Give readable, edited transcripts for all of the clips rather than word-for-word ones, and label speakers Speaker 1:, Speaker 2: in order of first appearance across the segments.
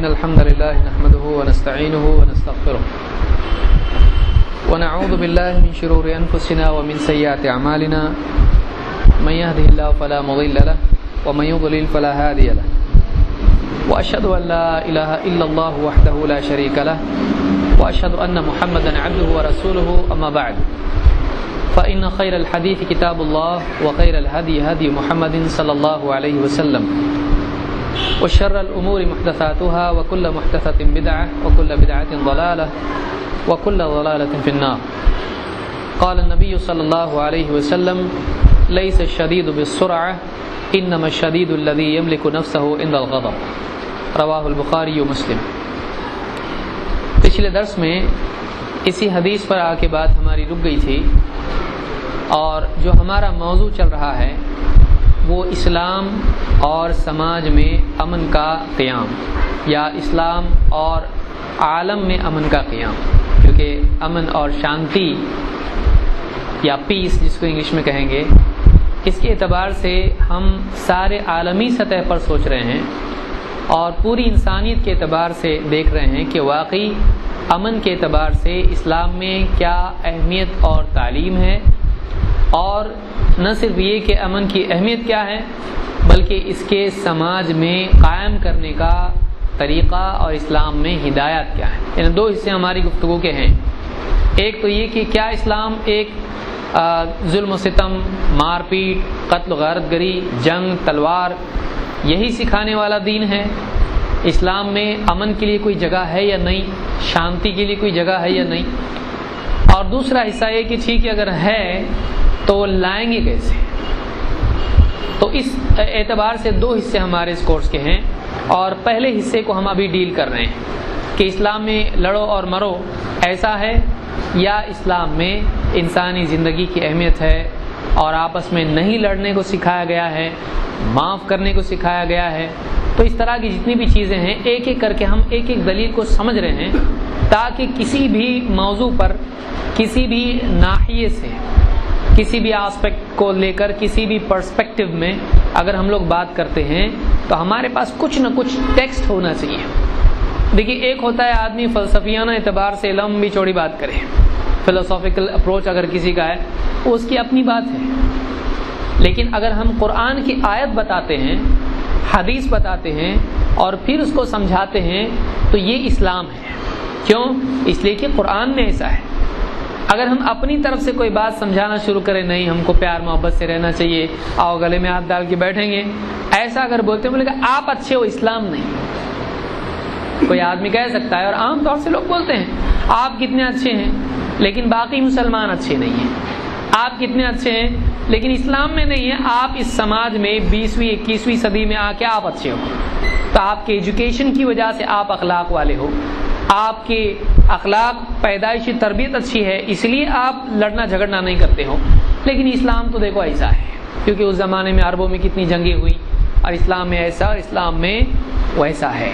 Speaker 1: إن الحمد لله نحمده ونستعينه ونستغفره ونعوذ بالله من شرور أنفسنا ومن سيئات أعمالنا من يهده الله فلا مضل له ومن يضلل فلا هادي له وأشهد أن لا إله إلا الله وحده لا شريك له وأشهد أن محمدا عبده ورسوله أما بعد فإن خير الحديث كتاب الله وخير الهدي هدي محمد صلى الله عليه وسلم وشر الأمور محدثاتها وكل محدثة بدعة وكل بدعة ضلالة وكل ضلالة في النار. قال النبي صلى الله عليه وسلم ليس الشديد بالسرعة إنما الشديد الذي يملك نفسه عند الغضب. رواہ البخاری و مسلم. پچھلے درس میں اسی حدیث پر آ کے بات ہماری رک گئی تھی اور جو ہمارا موضوع چل رہا ہے وہ اسلام اور سماج میں امن کا قیام یا اسلام اور عالم میں امن کا قیام، کیونکہ امن اور شانتی یا پیس جس کو انگلش میں کہیں گے، اس کے اعتبار سے ہم سارے عالمی سطح پر سوچ رہے ہیں اور پوری انسانیت کے اعتبار سے دیکھ رہے ہیں کہ واقعی امن کے اعتبار سے اسلام میں کیا اہمیت اور تعلیم ہے، اور نہ صرف یہ کہ امن کی اہمیت کیا ہے بلکہ اس کے سماج میں قائم کرنے کا طریقہ اور اسلام میں ہدایات کیا ہے. یعنی دو حصے ہماری گفتگو کے ہیں. ایک تو یہ کہ کیا اسلام ایک ظلم و ستم، مار پیٹ، قتل و غارت گری، جنگ، تلوار یہی سکھانے والا دین ہے؟ اسلام میں امن کے لیے کوئی جگہ ہے یا نہیں، شانتی کے لیے کوئی جگہ ہے یا نہیں؟ اور دوسرا حصہ یہ کہ ٹھیک ہے اگر ہے تو وہ لائیں گے کیسے؟ تو اس اعتبار سے دو حصے ہمارے اس کورس کے ہیں، اور پہلے حصے کو ہم ابھی ڈیل کر رہے ہیں کہ اسلام میں لڑو اور مرو ایسا ہے یا اسلام میں انسانی زندگی کی اہمیت ہے اور آپس میں نہیں لڑنے کو سکھایا گیا ہے، معاف کرنے کو سکھایا گیا ہے. تو اس طرح کی جتنی بھی چیزیں ہیں ایک ایک کر کے ہم ایک ایک دلیل کو سمجھ رہے ہیں تاکہ کسی بھی موضوع پر کسی بھی ناحیے سے کسی بھی آسپیکٹ کو لے کر کسی بھی پرسپیکٹیو میں اگر ہم لوگ بات کرتے ہیں تو ہمارے پاس کچھ نہ کچھ ٹیکسٹ ہونا چاہیے. دیکھیے ایک ہوتا ہے آدمی فلسفیانہ اعتبار سے لمبی چوڑی بات کرے، فلسافیکل اپروچ اگر کسی کا ہے وہ اس کی اپنی بات ہے، لیکن اگر ہم قرآن کی آیت بتاتے ہیں، حدیث بتاتے ہیں اور پھر اس کو سمجھاتے ہیں تو یہ اسلام ہے. کیوں؟ اس لیے کہ قرآن میں ایسا ہے. اگر ہم اپنی طرف سے کوئی بات سمجھانا شروع کریں، نہیں ہم کو پیار محبت سے رہنا چاہیے، آؤ گلے میں ہاتھ ڈال کے بیٹھیں گے، ایسا اگر بولتے ہیں بولے کہ آپ اچھے ہو، اسلام نہیں. کوئی آدمی کہہ سکتا ہے اور عام طور سے لوگ بولتے ہیں آپ کتنے اچھے ہیں لیکن باقی مسلمان اچھے نہیں ہیں، آپ کتنے اچھے ہیں لیکن اسلام میں نہیں ہیں، آپ اس سماج میں 20ویں 21ویں صدی میں آ کے آپ اچھے ہو. تو آپ کے ایجوکیشن کی وجہ سے آپ اخلاق والے ہو، آپ کے اخلاق پیدائشی تربیت اچھی ہے اس لیے آپ لڑنا جھگڑنا نہیں کرتے ہو. لیکن اسلام تو دیکھو ایسا ہے، کیونکہ اس زمانے میں عربوں میں کتنی جنگیں ہوئی اور اسلام میں ایسا اور اسلام میں ویسا ہے.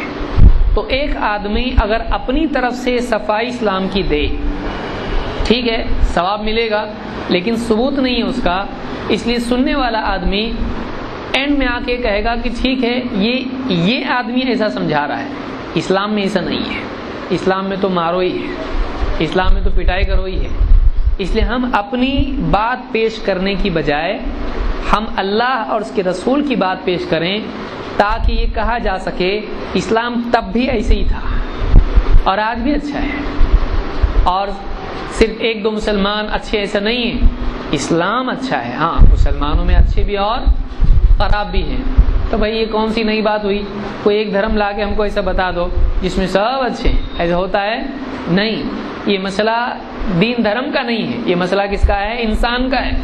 Speaker 1: تو ایک آدمی اگر اپنی طرف سے صفائی اسلام کی دے، ٹھیک ہے ثواب ملے گا، لیکن ثبوت نہیں ہے اس کا، اس لیے سننے والا آدمی اینڈ میں آ کے کہے گا کہ ٹھیک ہے یہ آدمی ایسا سمجھا رہا ہے، اسلام میں ایسا نہیں ہے، اسلام میں تو مارو ہی ہے، اسلام میں تو پٹائی کرو ہی ہے. اس لیے ہم اپنی بات پیش کرنے کی بجائے ہم اللہ اور اس کے رسول کی بات پیش کریں تاکہ یہ کہا جا سکے اسلام تب بھی ایسے ہی تھا اور آج بھی اچھا ہے، اور صرف ایک دو مسلمان اچھے ایسا نہیں ہے، اسلام اچھا ہے. ہاں مسلمانوں میں اچھے بھی اور خراب بھی ہیں. تو بھائی یہ کون سی نئی بات ہوئی؟ کوئی ایک دھرم لا کے ہم کو ایسا بتا دو جس میں سب اچھے ہیں، ایسا ہوتا ہے نہیں. یہ مسئلہ دین دھرم کا نہیں ہے، یہ مسئلہ کس کا ہے؟ انسان کا ہے.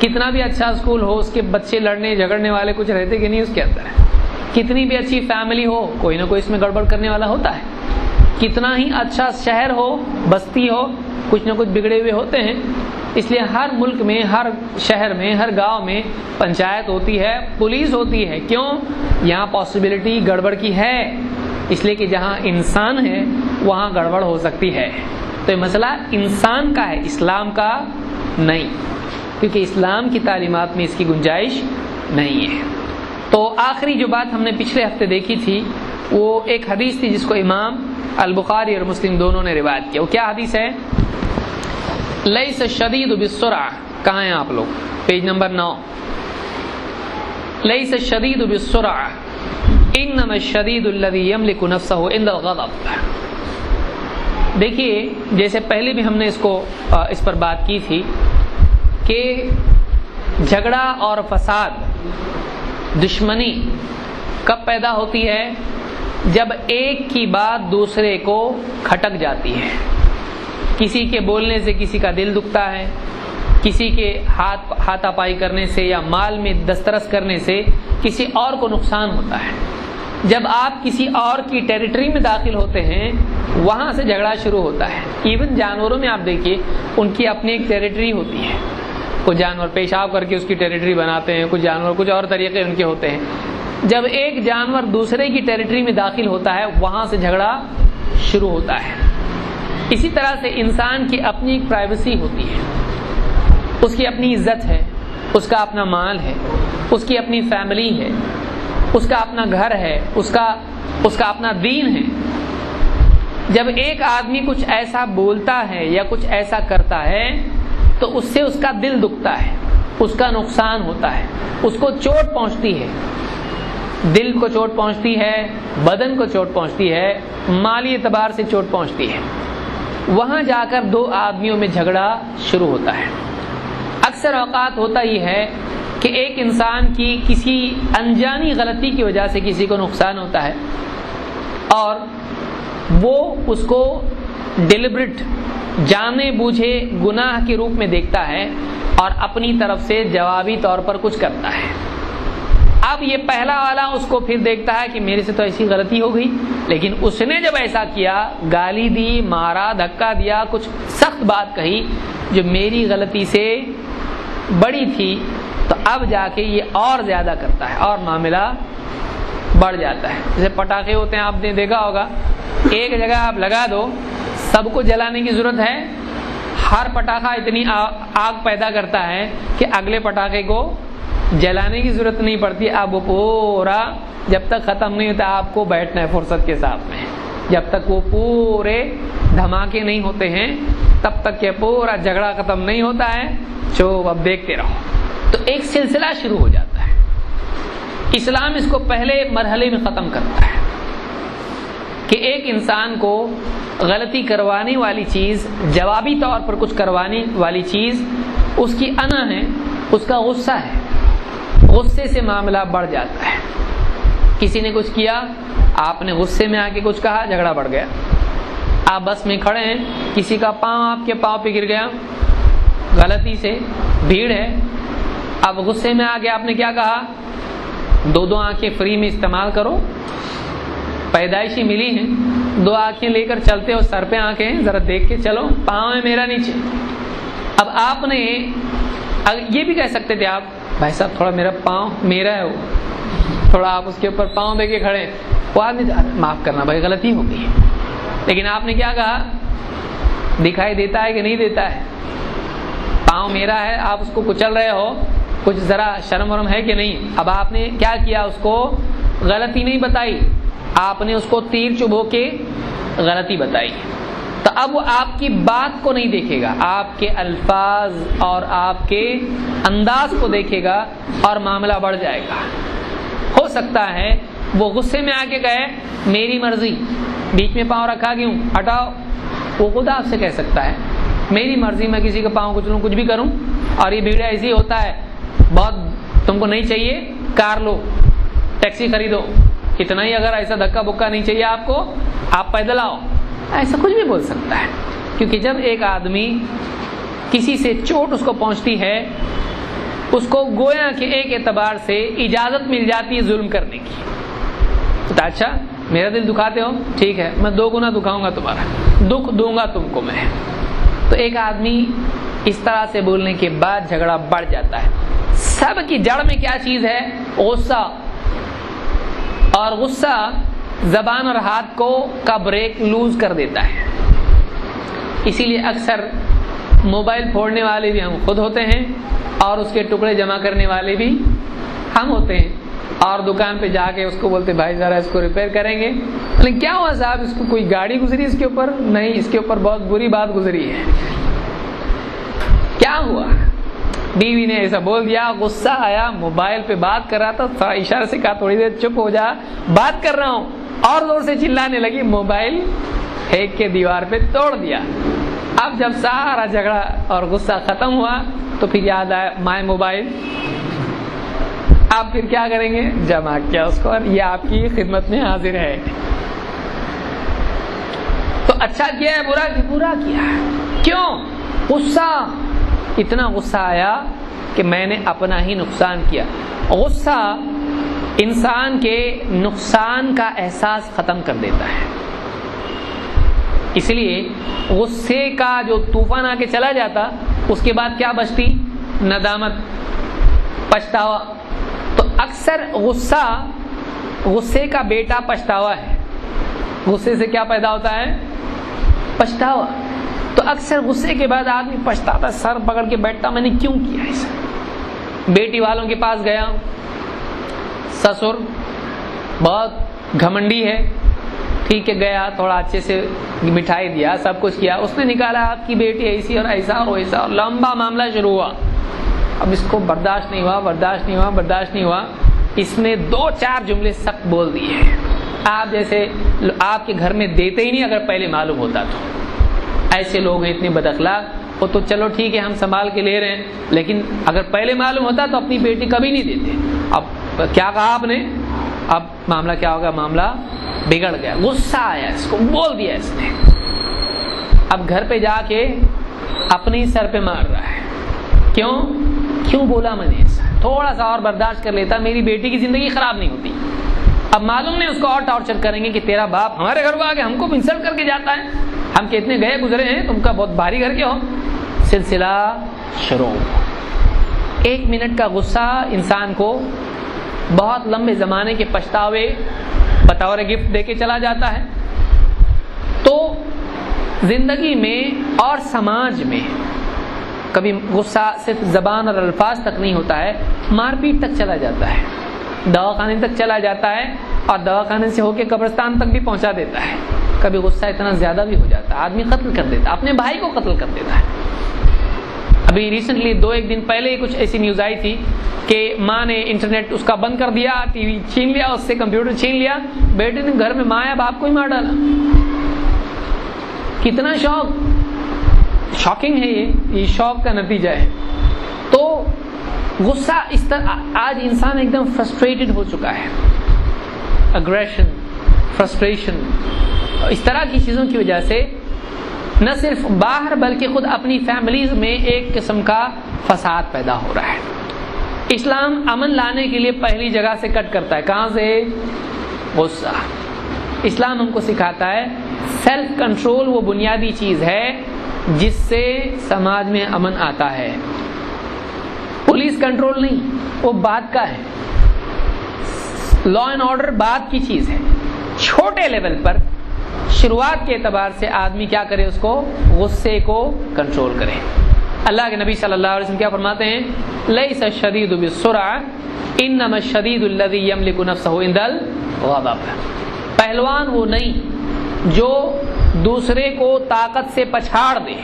Speaker 1: کتنا بھی اچھا اسکول ہو اس کے بچے لڑنے جھگڑنے والے کچھ رہتے کہ نہیں اس کے اندر ہے. کتنی بھی اچھی فیملی ہو کوئی نہ کوئی اس میں گڑبڑ کرنے والا ہوتا ہے. کتنا ہی اچھا شہر ہو بستی ہو کچھ نہ کچھ بگڑے ہوئے ہوتے ہیں. اس لیے ہر ملک میں ہر شہر میں ہر گاؤں میں پنچایت ہوتی ہے، پولیس ہوتی ہے. کیوں؟ یہاں پاسبلٹی گڑبڑ کی ہے، اس لیے کہ جہاں انسان ہے وہاں گڑبڑ ہو سکتی ہے. تو یہ مسئلہ انسان کا ہے، اسلام کا نہیں، کیونکہ اسلام کی تعلیمات میں اس کی گنجائش نہیں ہے. تو آخری جو بات ہم نے پچھلے ہفتے دیکھی تھی وہ ایک حدیث تھی جس کو امام البخاری اور مسلم دونوں نے روایت کیا. وہ کیا حدیث ہے؟ لیس الشدید بالسرعہ. کہاں ہیں آپ لوگ؟ Page number 9. لیس الشدید بالسرعہ انما الشدید الذی یملک نفسہ عند الغضب. دیکھیے جیسے پہلے بھی ہم نے اس پر بات کی تھی کہ جھگڑا اور فساد، دشمنی کب پیدا ہوتی ہے؟ جب ایک کی بات دوسرے کو کھٹک جاتی ہے. کسی کے بولنے سے کسی کا دل دکھتا ہے، کسی کے ہاتھا پائی کرنے سے یا مال میں دسترس کرنے سے کسی اور کو نقصان ہوتا ہے. جب آپ کسی اور کی ٹیریٹری میں داخل ہوتے ہیں وہاں سے جھگڑا شروع ہوتا ہے. ایون جانوروں میں آپ دیکھیے ان کی اپنی ایک ٹیریٹری ہوتی ہے. کچھ جانور پیشاب کر کے اس کی ٹیریٹری بناتے ہیں، کچھ جانور کچھ اور طریقے ان کے ہوتے ہیں. جب ایک جانور دوسرے کی ٹیریٹری میں داخل ہوتا ہے وہاں سے جھگڑا شروع ہوتا ہے. اسی طرح سے انسان کی اپنی ایک پرائیویسی ہوتی ہے، اس کی اپنی عزت ہے، اس کا اپنا مال ہے، اس کی اپنی فیملی ہے، اس کا اپنا گھر ہے، اس کا اپنا دین ہے. جب ایک آدمی کچھ ایسا بولتا ہے یا کچھ ایسا کرتا ہے تو اس سے اس کا دل دکھتا ہے، اس کا نقصان ہوتا ہے، اس کو چوٹ پہنچتی ہے. دل کو چوٹ پہنچتی ہے، بدن کو چوٹ پہنچتی ہے، مالی اعتبار سے چوٹ پہنچتی ہے. وہاں جا کر دو آدمیوں میں جھگڑا شروع ہوتا ہے. اکثر اوقات ہوتا یہ ہے کہ ایک انسان کی کسی انجانی غلطی کی وجہ سے کسی کو نقصان ہوتا ہے اور وہ اس کو ڈیلیبریٹ جانے بوجھے گناہ کے روپ میں دیکھتا ہے اور اپنی طرف سے جوابی طور پر کچھ کرتا ہے. اب یہ پہلا والا اس کو پھر دیکھتا ہے کہ میرے سے تو ایسی غلطی ہو گئی، لیکن اس نے جب ایسا کیا، گالی دی، مارا، دھکا دیا، کچھ سخت بات کہی جو میری غلطی سے بڑی تھی، تو اب جا کے یہ اور زیادہ کرتا ہے اور معاملہ بڑھ جاتا ہے. جیسے پٹاخے ہوتے ہیں، آپ نے دیکھا ہوگا ایک جگہ آپ لگا دو، سب کو جلانے کی ضرورت ہے. ہر پٹاخہ اتنی آگ پیدا کرتا ہے کہ اگلے پٹاخے کو جلانے کی ضرورت نہیں پڑتی. اب وہ پورا جب تک ختم نہیں ہوتا آپ کو بیٹھنا ہے فرصت کے ساتھ میں. جب تک وہ پورے دھماکے نہیں ہوتے ہیں تب تک یہ پورا جھگڑا ختم نہیں ہوتا ہے. اب دیکھتے رہو. تو ایک سلسلہ شروع ہو جاتا ہے. اسلام اس کو پہلے مرحلے میں ختم کرتا ہے کہ ایک انسان کو غلطی کروانے والی چیز، جوابی طور پر کچھ کروانے والی چیز اس کی انا ہے، اس کا غصہ ہے. غصے سے معاملہ بڑھ جاتا ہے. کسی نے کچھ کیا، آپ نے غصے میں آ کے کچھ کہا، جھگڑا بڑھ گیا. آپ بس میں کھڑے ہیں، کسی کا پاؤں آپ کے پاؤں پہ گر گیا غلطی سے، بھیڑ ہے. اب غصے میں آ کے آپ نے کیا کہا؟ دو آنکھیں فری میں استعمال کرو، پیدائشی ملی ہیں، 2 آنکھیں لے کر چلتے ہو، سر پہ آنکھیں ہیں، ذرا دیکھ کے چلو، پاؤں ہے میرا نیچے. اب آپ نے یہ بھی کہہ سکتے تھے آپ، بھائی صاحب تھوڑا میرا پاؤں میرا ہے، وہ تھوڑا آپ اس کے اوپر پاؤں دے کے کھڑے. وہ آدمی معاف کرنا بھائی غلطی ہو گئی. لیکن آپ نے کیا کہا؟ دکھائی دیتا ہے کہ نہیں دیتا ہے؟ پاؤں میرا ہے، آپ اس کو کچل رہے ہو، کچھ ذرا شرم ورم ہے کہ نہیں؟ اب آپ نے کیا کیا؟ اس کو غلطی نہیں بتائی، آپ نے اس کو تیر چبھو کے غلطی بتائی. تو اب وہ آپ کی بات کو نہیں دیکھے گا، آپ کے الفاظ اور آپ کے انداز کو دیکھے گا اور معاملہ بڑھ جائے گا. ہو سکتا ہے وہ غصے میں آ کے کہے میری مرضی، بیچ میں پاؤں رکھا کیوں، ہٹاؤ. وہ خود آپ سے کہہ سکتا ہے میری مرضی، میں کسی کا پاؤں کچلوں، کچھ بھی کروں، اور یہ بھیڑ ایسی ہوتا ہے، بہت تم کو نہیں چاہیے کار لو، ٹیکسی خریدو، اتنا ہی، اگر ایسا دھکا بکا نہیں چاہیے آپ کو، آپ پیدل آؤ. ایسا کچھ بھی بول سکتا ہے. کیونکہ جب ایک آدمی کسی سے چوٹ اس کو پہنچتی ہے، اس کو گویا کہ ایک اعتبار سے اجازت مل جاتی ہے ظلم کرنے کی. تو اچھا میرا دل دکھاتے ہو، ٹھیک ہے، میں 2 گنا دکھاؤں گا، تمہارا دکھ دوں گا تم کو میں. تو ایک آدمی اس طرح سے بولنے کے بعد جھگڑا بڑھ جاتا ہے. سب کی جڑ میں کیا چیز ہے؟ غصہ. اور غصہ زبان اور ہاتھ کا بریک لوز کر دیتا ہے. اسی لیے اکثر موبائل پھوڑنے والے بھی ہم خود ہوتے ہیں اور اس کے ٹکڑے جمع کرنے والے بھی ہم ہوتے ہیں. اور دکان پہ جا کے اس کو بولتے بھائی ذرا اس کو ریپیئر کریں گے. لیکن کیا ہوا صاحب, اس کو کوئی گاڑی گزری اس کے اوپر؟ نہیں, اس کے اوپر بہت بری بات گزری ہے. کیا ہوا؟ بیوی نے ایسا بول دیا, غصہ آیا, موبائل پہ بات کر رہا تھا, تھوڑا اشارے سے کہا تھوڑی دیر چپ ہو جا, بات کر رہا ہوں, اور زور سے چلانے لگی, موبائل پھینک کے دیوار پہ توڑ دیا. اب جب سارا جھگڑا اور غصہ ختم ہوا تو پھر یاد آیا مائے موبائل. آپ پھر کیا کریں گے؟ جمع کیا اس کو, اور یہ آپ کی خدمت میں حاضر ہے. تو اچھا کیا ہے برا کیا ہے؟ کیوں؟ غصہ, اتنا غصہ آیا کہ میں نے اپنا ہی نقصان کیا. غصہ انسان کے نقصان کا احساس ختم کر دیتا ہے. اس لیے غصے کا جو طوفان آ کے چلا جاتا, اس کے بعد کیا بچتی؟ ندامت, پچھتاوا. تو اکثر غصے کا بیٹا پچھتاوا ہے. غصے سے کیا پیدا ہوتا ہے؟ پچھتاوا. تو اکثر غصے کے بعد آدمی پچھتاتا, سر پکڑ کے بیٹھتا میں نے کیوں کیا ایسا. بیٹی والوں کے پاس گیا, سسر بہت گھمنڈی ہے, ٹھیک ہے, گیا, تھوڑا اچھے سے مٹھائی دیا, سب کچھ کیا, اس نے نکالا آپ کی بیٹی ایسی اور ایسا اور ویسا, اور لمبا معاملہ شروع ہوا. اب اس کو برداشت نہیں ہوا. اس نے 2-4 جملے سخت بول دیے. آپ جیسے آپ کے گھر میں دیتے ہی نہیں اگر پہلے معلوم ہوتا تو. ایسے لوگ ہیں اتنے بد اخلاق. وہ تو چلو ٹھیک ہے ہم سنبھال کے لے رہے ہیں, لیکن اگر پہلے معلوم ہوتا تو اپنی بیٹی کبھی نہیں دیتے. اب کیا کہا آپ نے؟ اب معاملہ کیا ہوگا؟ معاملہ بگڑ گیا. غصہ آیا, اس کو بول دیا اس نے. اب گھر پہ جا کے اپنے سر پہ مار رہا ہے. کیوں بولا میں نے ایسا؟ تھوڑا سا اور برداشت کر لیتا, میری بیٹی کی زندگی خراب نہیں ہوتی. اب معلوم نہیں اس کو اور ٹارچر کریں گے کہ تیرا باپ ہمارے گھر کو آ کے ہم کو انسلٹ کر کے جاتا ہے, ہم کتنے گئے گزرے ہیں, تم کا بہت بھاری گھر کے ہو. سلسلہ شروع. 1 منٹ کا غصہ انسان کو بہت لمبے زمانے کے پچھتاوے بطور گفٹ دے کے چلا جاتا ہے. تو زندگی میں اور سماج میں کبھی غصہ صرف زبان اور الفاظ تک نہیں ہوتا ہے, مار پیٹ تک چلا جاتا ہے, دواخانے تک چلا جاتا ہے, اور دواخانے سے ہو کے قبرستان تک بھی پہنچا دیتا ہے. کبھی غصہ اتنا زیادہ بھی ہو جاتا ہے, آدمی قتل کر دیتا ہے, اپنے بھائی کو قتل کر دیتا ہے. ابھی ریسنٹلی 2-1 دن پہلے کچھ ایسی نیوز آئی تھی کہ ماں نے انٹرنیٹ اس کا بند کر دیا, ٹی وی چھین لیا, اس سے کمپیوٹر چھین لیا, بیٹے نے گھر میں ماں یا باپ کو ہی مار ڈالا. کتنا شاکنگ ہے یہ شوق کا نتیجہ ہے. تو غصہ اس طرح آج انسان ایک دم فرسٹریٹڈ ہو چکا ہے. اگریشن, فرسٹریشن, اس طرح کی چیزوں کی وجہ سے نہ صرف باہر بلکہ خود اپنی فیملیز میں ایک قسم کا فساد پیدا ہو رہا ہے. اسلام امن لانے کے لیے پہلی جگہ سے کٹ کرتا ہے. کہاں سے؟ غصہ. اسلام ہم کو سکھاتا ہے سیلف کنٹرول وہ بنیادی چیز ہے جس سے سماج میں امن آتا ہے. پولیس کنٹرول نہیں, وہ بات کا ہے. لا اینڈ آرڈر بات کی چیز ہے. چھوٹے لیول پر شروعات کے اعتبار سے آدمی کیا کرے؟ اس کو غصے کو کنٹرول کرے. اللہ کے نبی صلی اللہ علیہ وسلم کیا فرماتے ہیں؟ لیس الشدید بالسرعہ انما الشدید الذی یملک نفسہ عند الغضب. پہلوان وہ نہیں جو دوسرے کو طاقت سے پچھاڑ دے,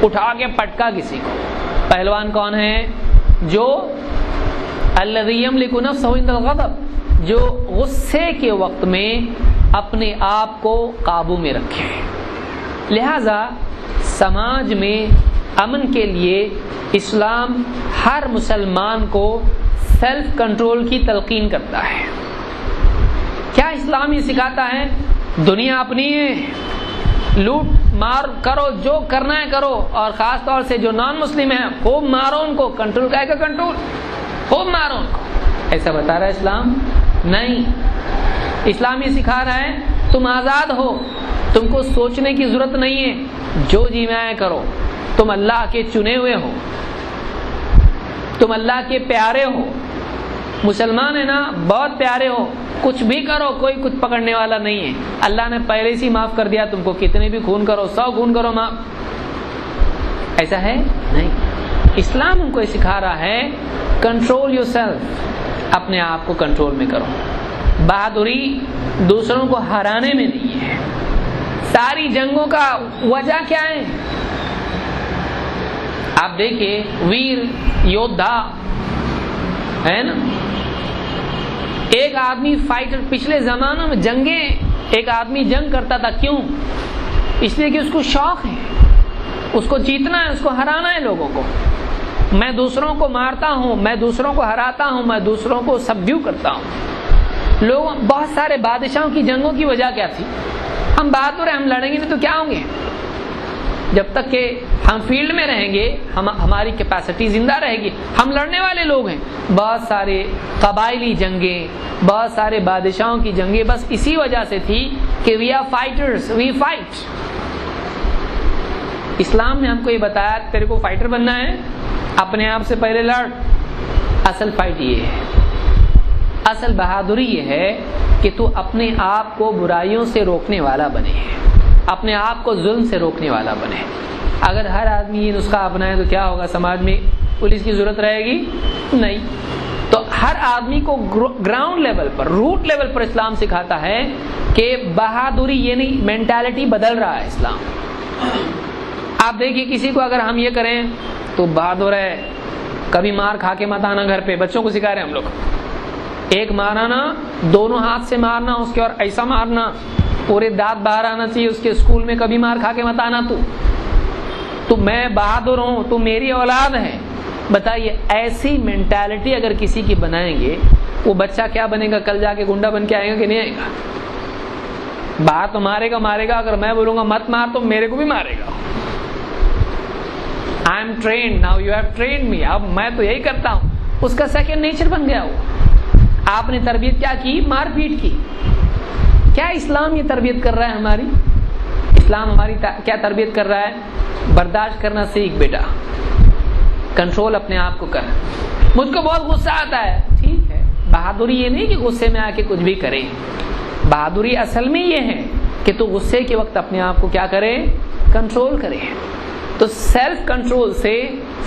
Speaker 1: اٹھا کے پٹکا کسی کو. پہلوان کون ہے؟ جو الذی یملک نفسہ عند الغضب, جو غصے کے وقت میں اپنے آپ کو قابو میں رکھے. لہذا سماج میں امن کے لیے اسلام ہر مسلمان کو سیلف کنٹرول کی تلقین کرتا ہے. کیا اسلام یہ سکھاتا ہے؟ دنیا اپنی ہے, لوٹ مار کرو, جو کرنا ہے کرو, اور خاص طور سے جو نان مسلم ہیں خوب مارو ان کو. کنٹرول کا کنٹرول, خوب مارو ان کو. ایسا بتا رہا ہے اسلام؟ نہیں. اسلام یہ سکھا رہا ہے تم آزاد ہو, تم کو سوچنے کی ضرورت نہیں ہے, جو جی میں کرو. تم اللہ کے چنے ہوئے ہو, تم اللہ کے پیارے ہو, مسلمان ہے نا, بہت پیارے ہو, کچھ بھی کرو, کوئی کچھ پکڑنے والا نہیں ہے. اللہ نے پہلے سے معاف کر دیا تم کو, کتنے بھی خون کرو, 100 خون کرو معاف. ایسا ہے نہیں. اسلام ہم کو یہ سکھا رہا ہے کنٹرول یور سیلف, اپنے آپ کو کنٹرول میں کرو. بہادری دوسروں کو ہرانے میں نہیں ہے. ساری جنگوں کا وجہ کیا ہے؟ آپ دیکھیے ویر یودھا ہے نا، ایک آدمی فائٹر. پچھلے زمانوں میں جنگیں ایک آدمی جنگ کرتا تھا، کیوں؟ اس لیے کہ اس کو شوق ہے، اس کو جیتنا ہے، اس کو ہرانا ہے لوگوں کو. میں دوسروں کو مارتا ہوں، میں دوسروں کو ہراتا ہوں، میں دوسروں کو سبڈیو کرتا ہوں. لوگ بہت سارے بادشاہوں کی جنگوں کی وجہ کیا تھی؟ ہم بہادر ہیں، ہم لڑیں گے نہیں تو کیا ہوں گے. جب تک کہ ہم فیلڈ میں رہیں گے، ہماری کیپیسٹی زندہ رہے گی، ہم لڑنے والے لوگ ہیں. بہت سارے قبائلی جنگیں، بہت سارے بادشاہوں کی جنگیں بس اسی وجہ سے تھی کہ we are fighters, we fight. اسلام نے ہم کو یہ بتایا تیرے کو فائٹر بننا ہے، اپنے آپ سے پہلے لڑ. اصل فائٹ یہ ہے، اصل بہادری یہ ہے کہ تو اپنے آپ کو برائیوں سے روکنے والا بنے، اپنے آپ کو ظلم سے روکنے والا بنے. اگر ہر آدمی یہ نسخہ اپنائے تو کیا ہوگا؟ سماج میں پولیس کی ضرورت رہے گی نہیں. تو ہر آدمی کو گراؤنڈ لیول پر، روٹ لیول پر اسلام سکھاتا ہے کہ بہادری یہ نہیں، مینٹالٹی بدل رہا ہے اسلام. آپ دیکھیے کسی کو اگر ہم یہ کریں تو بہادر ہے، کبھی مار کھا کے مت آنا. گھر پہ بچوں کو سکھا رہے ہیں ہم لوگ، ایک مارنا، دونوں ہاتھ سے مارنا اس کے، اور ایسا مارنا پورے دانت باہر آنا چاہیے اس کے. اسکول میں کبھی مار کھا کے مت آنا. تو میں بہادر ہوں، تو میری اولاد ہے. بتائیے ایسی مینٹالٹی اگر کسی کی بنائیں گے، وہ بچہ کیا بنے گا؟ کل جا کے گنڈا بن کے آئے گا کہ نہیں آئے گا؟ باہر تو مارے گا. اگر میں بولوں گا مت مار تو میرے کو بھی مارے گا. I am trained, now you have trained me. اب میں تو یہی کرتا ہوں. اس کا سیکنڈ نیچر بن گیا. وہ آپ نے تربیت کیا کی؟ مار پیٹ کی. کیا اسلام یہ تربیت کر رہا ہے ہماری؟ اسلام ہماری کیا تربیت کر رہا ہے؟ برداشت کرنا سیکھ بیٹا، کنٹرول اپنے آپ کو کر. مجھ کو بہت غصہ آتا ہے، ٹھیک ہے. بہادری یہ نہیں کہ غصے میں آ کے کچھ بھی کرے. بہادری اصل میں یہ ہے کہ تو غصے کے وقت اپنے آپ کو کیا کرے؟ کنٹرول کرے. تو سیلف کنٹرول سے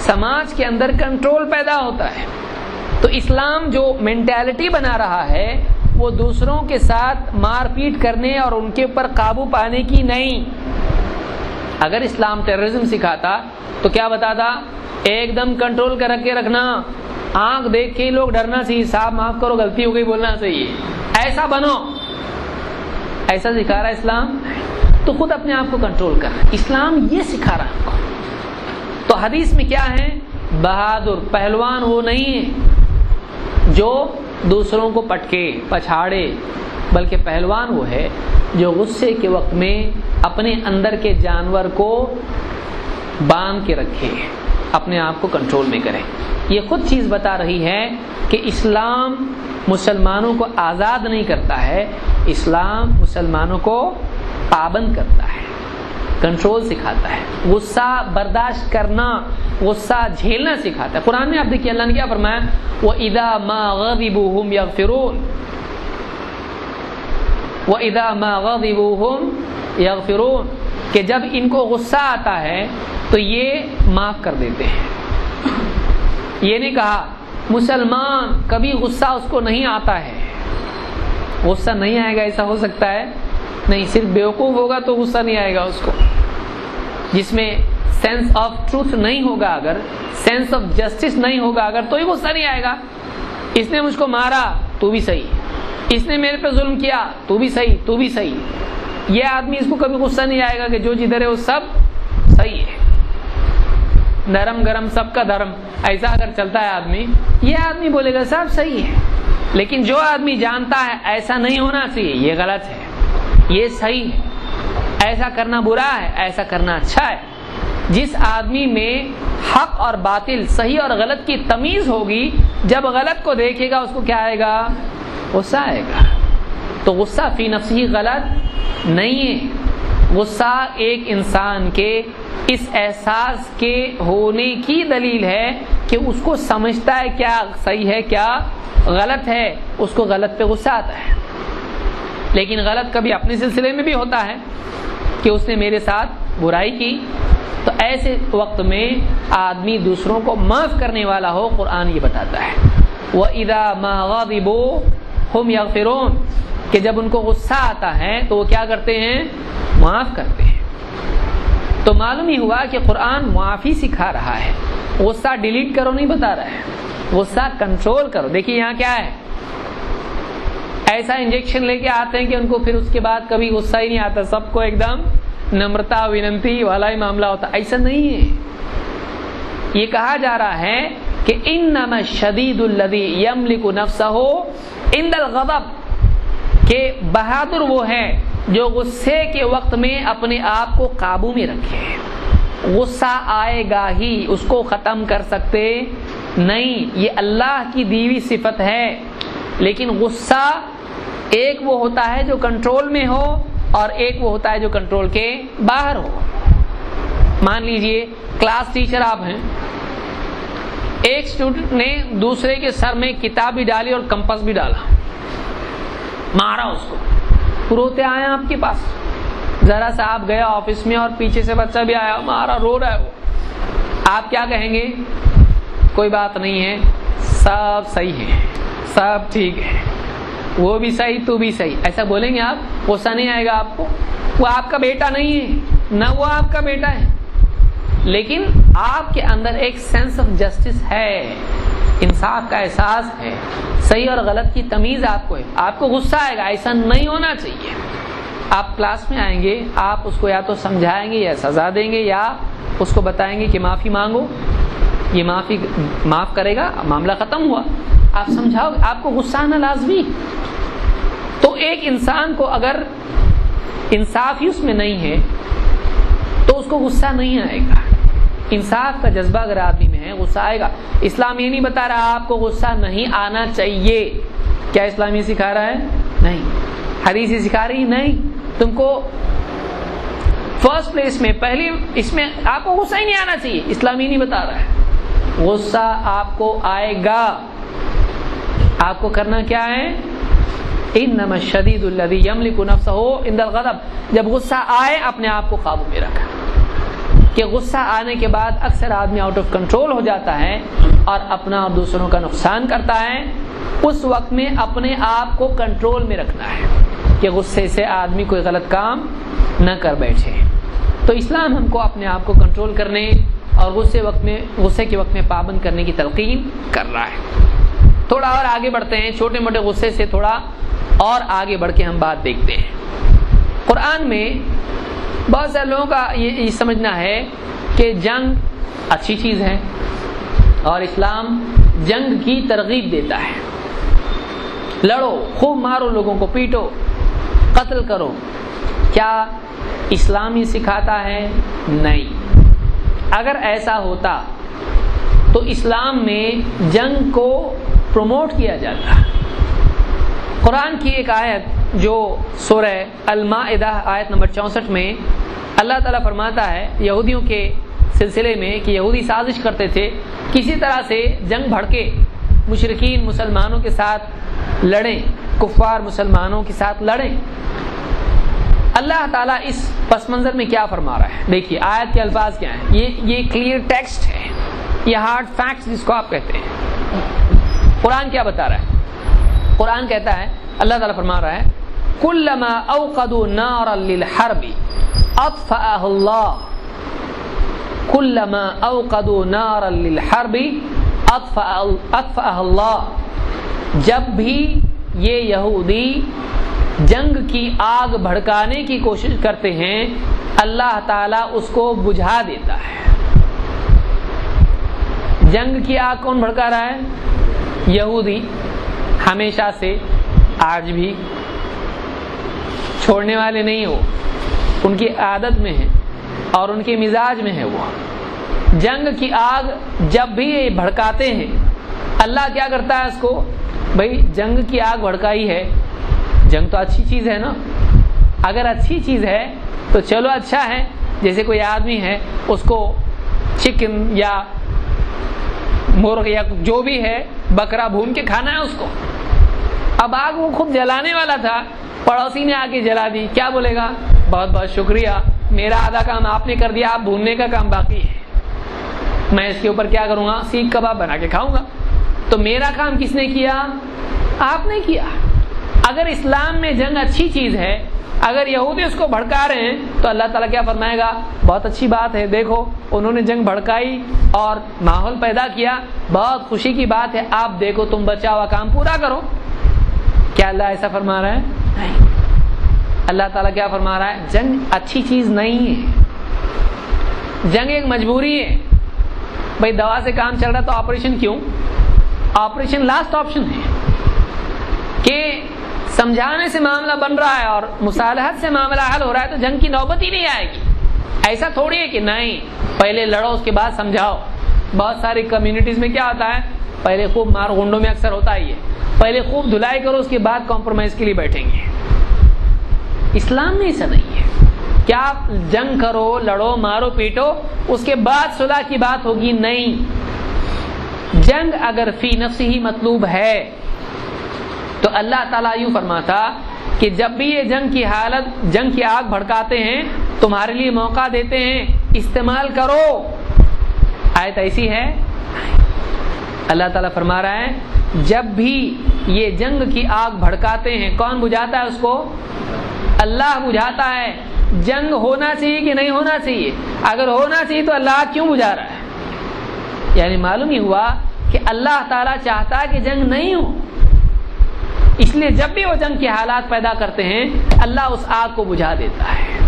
Speaker 1: سماج کے اندر کنٹرول پیدا ہوتا ہے. تو اسلام جو مینٹالٹی بنا رہا ہے وہ دوسروں کے ساتھ مار پیٹ کرنے اور ان کے اوپر قابو پانے کی نہیں. اگر اسلام ٹیررزم سکھاتا تو کیا بتاتا؟ ایک دم کنٹرول کر کے رکھنا، آنکھ دیکھ کے لوگ ڈرنا چاہیے، صاحب معاف کرو غلطی ہو گئی بولنا چاہیے، ایسا بنو. ایسا سکھا رہا ہے اسلام؟ تو خود اپنے آپ کو کنٹرول کر. اسلام یہ سکھا رہا ہے ہم کو. تو حدیث میں کیا ہے؟ بہادر پہلوان وہ نہیں ہے جو دوسروں کو پٹکے پچھاڑے، بلکہ پہلوان وہ ہے جو غصے کے وقت میں اپنے اندر کے جانور کو باندھ کے رکھے، اپنے آپ کو کنٹرول میں کرے. یہ خود چیز بتا رہی ہے کہ اسلام مسلمانوں کو آزاد نہیں کرتا ہے، اسلام مسلمانوں کو پابند کرتا ہے، کنٹرول سکھاتا ہے، غصہ برداشت کرنا، غصہ جھیلنا سکھاتا ہے. قرآن میں آپ دیکھیے اللہ نے کیا فرمایا؟ وَإِذَا مَا غَضِبُوا هُمْ يَغْفِرُونَ، وَإِذَا مَا غَضِبُوا هُمْ يَغْفِرُونَ، کہ جب ان کو غصہ آتا ہے تو یہ معاف کر دیتے ہیں. یہ نہیں کہا مسلمان کبھی غصہ اس کو نہیں آتا ہے، غصہ نہیں آئے گا ایسا ہو سکتا ہے؟ نہیں. صرف بیوقوف ہوگا تو غصہ نہیں آئے گا اس کو. جس میں سینس آف ٹروتھ نہیں ہوگا، اگر سینس آف جسٹس نہیں ہوگا اگر، تو ہی غصہ نہیں آئے گا. اس نے مجھ کو مارا تو بھی صحیح، اس نے میرے پہ ظلم کیا تو بھی صحیح، تو بھی صحیح. یہ آدمی اس کو کبھی غصہ نہیں آئے گا کہ جو جدھر ہے وہ سب صحیح ہے، نرم گرم سب کا دھرم. ایسا اگر چلتا ہے آدمی، یہ آدمی بولے گا سب صحیح ہے. لیکن جو آدمی جانتا ہے ایسا نہیں ہونا چاہیے، یہ غلط ہے، یہ صحیح ہے، ایسا کرنا برا ہے، ایسا کرنا اچھا ہے. جس آدمی میں حق اور باطل، صحیح اور غلط کی تمیز ہوگی، جب غلط کو دیکھے گا اس کو کیا آئے گا؟ غصہ آئے گا. تو غصہ فی نفسہ غلط نہیں ہے. غصہ ایک انسان کے اس احساس کے ہونے کی دلیل ہے کہ اس کو سمجھتا ہے کیا صحیح ہے کیا غلط ہے، اس کو غلط پہ غصہ آتا ہے. لیکن غلط کبھی اپنے سلسلے میں بھی ہوتا ہے کہ اس نے میرے ساتھ برائی کی، تو ایسے وقت میں آدمی دوسروں کو معاف کرنے والا ہو. قرآن یہ بتاتا ہے وَإِذَا مَا غَضِبُوا هُمْ يَغْفِرُونَ کہ جب ان کو غصہ آتا ہے تو وہ کیا کرتے ہیں؟ معاف کرتے ہیں۔ تو معلوم ہی ہوا کہ قرآن معافی سکھا رہا ہے، غصہ ڈیلیٹ کرو نہیں بتا رہا ہے، غصہ کنٹرول کرو۔ دیکھیے یہاں کیا ہے، ایسا انجیکشن لے کے آتے ہیں کہ ان کو پھر اس کے بعد کبھی غصہ ہی نہیں آتا، سب کو ایک دم نمرتا وننتی والا ہی معاملہ ہوتا۔ ایسا نہیں ہے، یہ کہا جا رہا ہے کہ انما الشدید الذی یملک نفسہ عند الغضب کہ بہادر وہ ہے جو غصے کے وقت میں اپنے آپ کو قابو میں رکھے۔ غصہ آئے گا ہی، اس کو ختم کر سکتے نہیں، یہ اللہ کی دیوی صفت ہے۔ لیکن غصہ ایک وہ ہوتا ہے جو کنٹرول میں ہو اور ایک وہ ہوتا ہے جو کنٹرول کے باہر ہو۔ مان لیجئے کلاس ٹیچر آپ ہیں، ایک اسٹوڈنٹ نے دوسرے کے سر میں کتاب بھی ڈالی اور کمپس بھی ڈالا، مارا اس کو، روتے آئے آپ کے پاس، ذرا سا آپ گیا آفس میں اور پیچھے سے بچہ بھی آیا، مارا، رو رہا ہے وہ، آپ کیا کہیں گے؟ کوئی بات نہیں ہے، سب صحیح ہے، سب ٹھیک ہے، وہ بھی صحیح تو بھی صحیح، ایسا بولیں گے آپ؟ غصہ نہیں آئے گا آپ کو؟ وہ آپ کا بیٹا نہیں ہے، نہ وہ آپ کا بیٹا ہے، لیکن آپ کے اندر ایک سینس آف جسٹس ہے، انصاف کا احساس ہے، صحیح اور غلط کی تمیز آپ کو ہے، آپ کو غصہ آئے گا، ایسا نہیں ہونا چاہیے۔ آپ کلاس میں آئیں گے، آپ اس کو یا تو سمجھائیں گے یا سزا دیں گے یا اس کو بتائیں گے کہ معافی مانگو، یہ معاف کرے گا، معاملہ ختم ہوا۔ آپ سمجھاؤ، آپ کو غصہ آنا لازمی۔ تو ایک انسان کو اگر انصاف ہی اس میں نہیں ہے تو اس کو غصہ نہیں آئے گا۔ انصاف کا جذبہ اگر آدمی میں ہے، غصہ آئے گا۔ اسلام یہ نہیں بتا رہا آپ کو غصہ نہیں آنا چاہیے، کیا اسلام یہ سکھا رہا ہے؟ نہیں۔ حدیث یہ سکھا رہی نہیں، تم کو فرسٹ پلیس میں پہلی اس میں آپ کو غصہ ہی نہیں آنا چاہیے، اسلام یہ نہیں بتا رہا ہے۔ غصہ آپ کو آئے گا، آپ کو کرنا کیا ہے؟ انما الشدید الذی یملک نفسہ عند الغضب، جب غصہ آئے اپنے آپ کو قابو میں رکھا، کہ غصہ آنے کے بعد اکثر آدمی آؤٹ آف کنٹرول ہو جاتا ہے اور اپنا اور دوسروں کا نقصان کرتا ہے۔ اس وقت میں اپنے آپ کو کنٹرول میں رکھنا ہے کہ غصے سے آدمی کوئی غلط کام نہ کر بیٹھے۔ تو اسلام ہم کو اپنے آپ کو کنٹرول کرنے اور غصے کے وقت میں پابند کرنے کی تلقین کر رہا ہے۔ تھوڑا اور آگے بڑھتے ہیں، چھوٹے موٹے غصے سے تھوڑا اور آگے بڑھ کے ہم بات دیکھتے ہیں۔ قرآن میں بہت سے لوگوں کا یہ سمجھنا ہے کہ جنگ اچھی چیز ہے اور اسلام جنگ کی ترغیب دیتا ہے، لڑو، خوب مارو، لوگوں کو پیٹو، قتل کرو۔ کیا اسلام یہ سکھاتا ہے؟ نہیں۔ اگر ایسا ہوتا تو اسلام میں جنگ کو پروموٹ کیا جاتا۔ قرآن کی ایک آیت جو سورہ المائدہ آیت نمبر 64 میں اللہ تعالیٰ فرماتا ہے یہودیوں کے سلسلے میں کہ یہودی سازش کرتے تھے کسی طرح سے جنگ بھڑکے، مشرکین مسلمانوں کے ساتھ لڑیں، کفار مسلمانوں کے ساتھ لڑیں۔ اللہ تعالیٰ اس پس منظر میں کیا فرما رہا ہے؟ دیکھیے آیت کے الفاظ کیا ہیں، یہ کلیئر ٹیکسٹ ہے، یہ ہارڈ فیکٹس جس کو آپ کہتے ہیں۔ قرآن کیا بتا رہا ہے؟ قرآن کہتا ہے، اللہ تعالیٰ فرما رہا ہے کلما اوقدوا نارا للحرب اطفأها اللہ، کلما اوقدوا نارا للحرب اطفأها اللہ، جب بھی یہ یہودی جنگ کی آگ بھڑکانے کی کوشش کرتے ہیں اللہ تعالیٰ اس کو بجھا دیتا ہے۔ جنگ کی آگ کون بھڑکا رہا ہے؟ یہودی، ہمیشہ سے، آج بھی چھوڑنے والے نہیں ہو، ان کی عادت میں ہے اور ان کے مزاج میں ہے۔ وہ جنگ کی آگ جب بھی یہ بھڑکاتے ہیں اللہ کیا کرتا ہے اس کو؟ بھائی جنگ کی آگ بھڑکائی ہے، جنگ تو اچھی چیز ہے نا، اگر اچھی چیز ہے تو چلو اچھا ہے، جیسے کوئی آدمی ہے اس کو چکن یا مرغ یا جو بھی ہے بکرا بھون کے کھانا ہے اس کو، اب آگ وہ خود جلانے والا تھا، پڑوسی نے آ کے جلا دی، کیا بولے گا؟ بہت بہت شکریہ، میرا آدھا کام آپ نے کر دیا، آپ بھوننے کا کام باقی ہے، میں اس کے اوپر کیا کروں گا؟ سیخ کباب بنا کے کھاؤں گا۔ تو میرا کام کس نے کیا؟ آپ نے کیا۔ اگر اسلام میں جنگ اچھی چیز ہے، اگر یہودی اس کو بھڑکا رہے ہیں تو اللہ تعالیٰ کیا فرمائے گا؟ بہت اچھی بات ہے، دیکھو انہوں نے جنگ بھڑکائی اور ماحول پیدا کیا، بہت خوشی کی بات ہے، آپ دیکھو تم بچا ہوا کام پورا کرو۔ کیا اللہ ایسا فرما رہا ہے؟ نہیں۔ اللہ تعالیٰ کیا فرما رہا ہے؟ جنگ اچھی چیز نہیں ہے، جنگ ایک مجبوری ہے۔ بھائی دوا سے کام چل رہا تو آپریشن کیوں؟ آپریشن لاسٹ آپشن ہے کہ سمجھانے سے معاملہ بن رہا ہے اور مصالحت سے معاملہ حل ہو رہا ہے تو جنگ کی نوبت ہی نہیں آئے گی۔ ایسا تھوڑی ہے کہ نہیں پہلے لڑو اس کے بعد سمجھاؤ۔ بہت ساری کمیونٹیز میں کیا ہوتا ہے، پہلے خوب مار گنڈوں میں اکثر ہوتا ہی ہے، پہلے خوب دھلائی کرو اس کے بعد کمپرومائز کے لیے بیٹھیں گے۔ اسلام میں ایسا نہیں ہے کہ آپ جنگ کرو، لڑو، مارو، پیٹو، اس کے بعد صلح کی بات ہوگی، نہیں۔ جنگ اگر فی نفسی ہی مطلوب ہے تو اللہ تعالیٰ یوں فرماتا کہ جب بھی یہ جنگ کی حالت، جنگ کی آگ بھڑکاتے ہیں، تمہارے لیے موقع دیتے ہیں، استعمال کرو۔ آیت ایسی ہے؟ اللہ تعالیٰ فرما رہا ہے جب بھی یہ جنگ کی آگ بھڑکاتے ہیں، کون بجھاتا ہے اس کو؟ اللہ بجھاتا ہے۔ جنگ ہونا چاہیے کہ نہیں ہونا چاہیے؟ اگر ہونا چاہیے تو اللہ کیوں بجھا رہا ہے؟ یعنی معلوم ہی ہوا کہ اللہ تعالیٰ چاہتا ہے کہ جنگ نہیں ہو، اس لیے جب بھی وہ جنگ کے حالات پیدا کرتے ہیں اللہ اس آگ کو بجھا دیتا ہے۔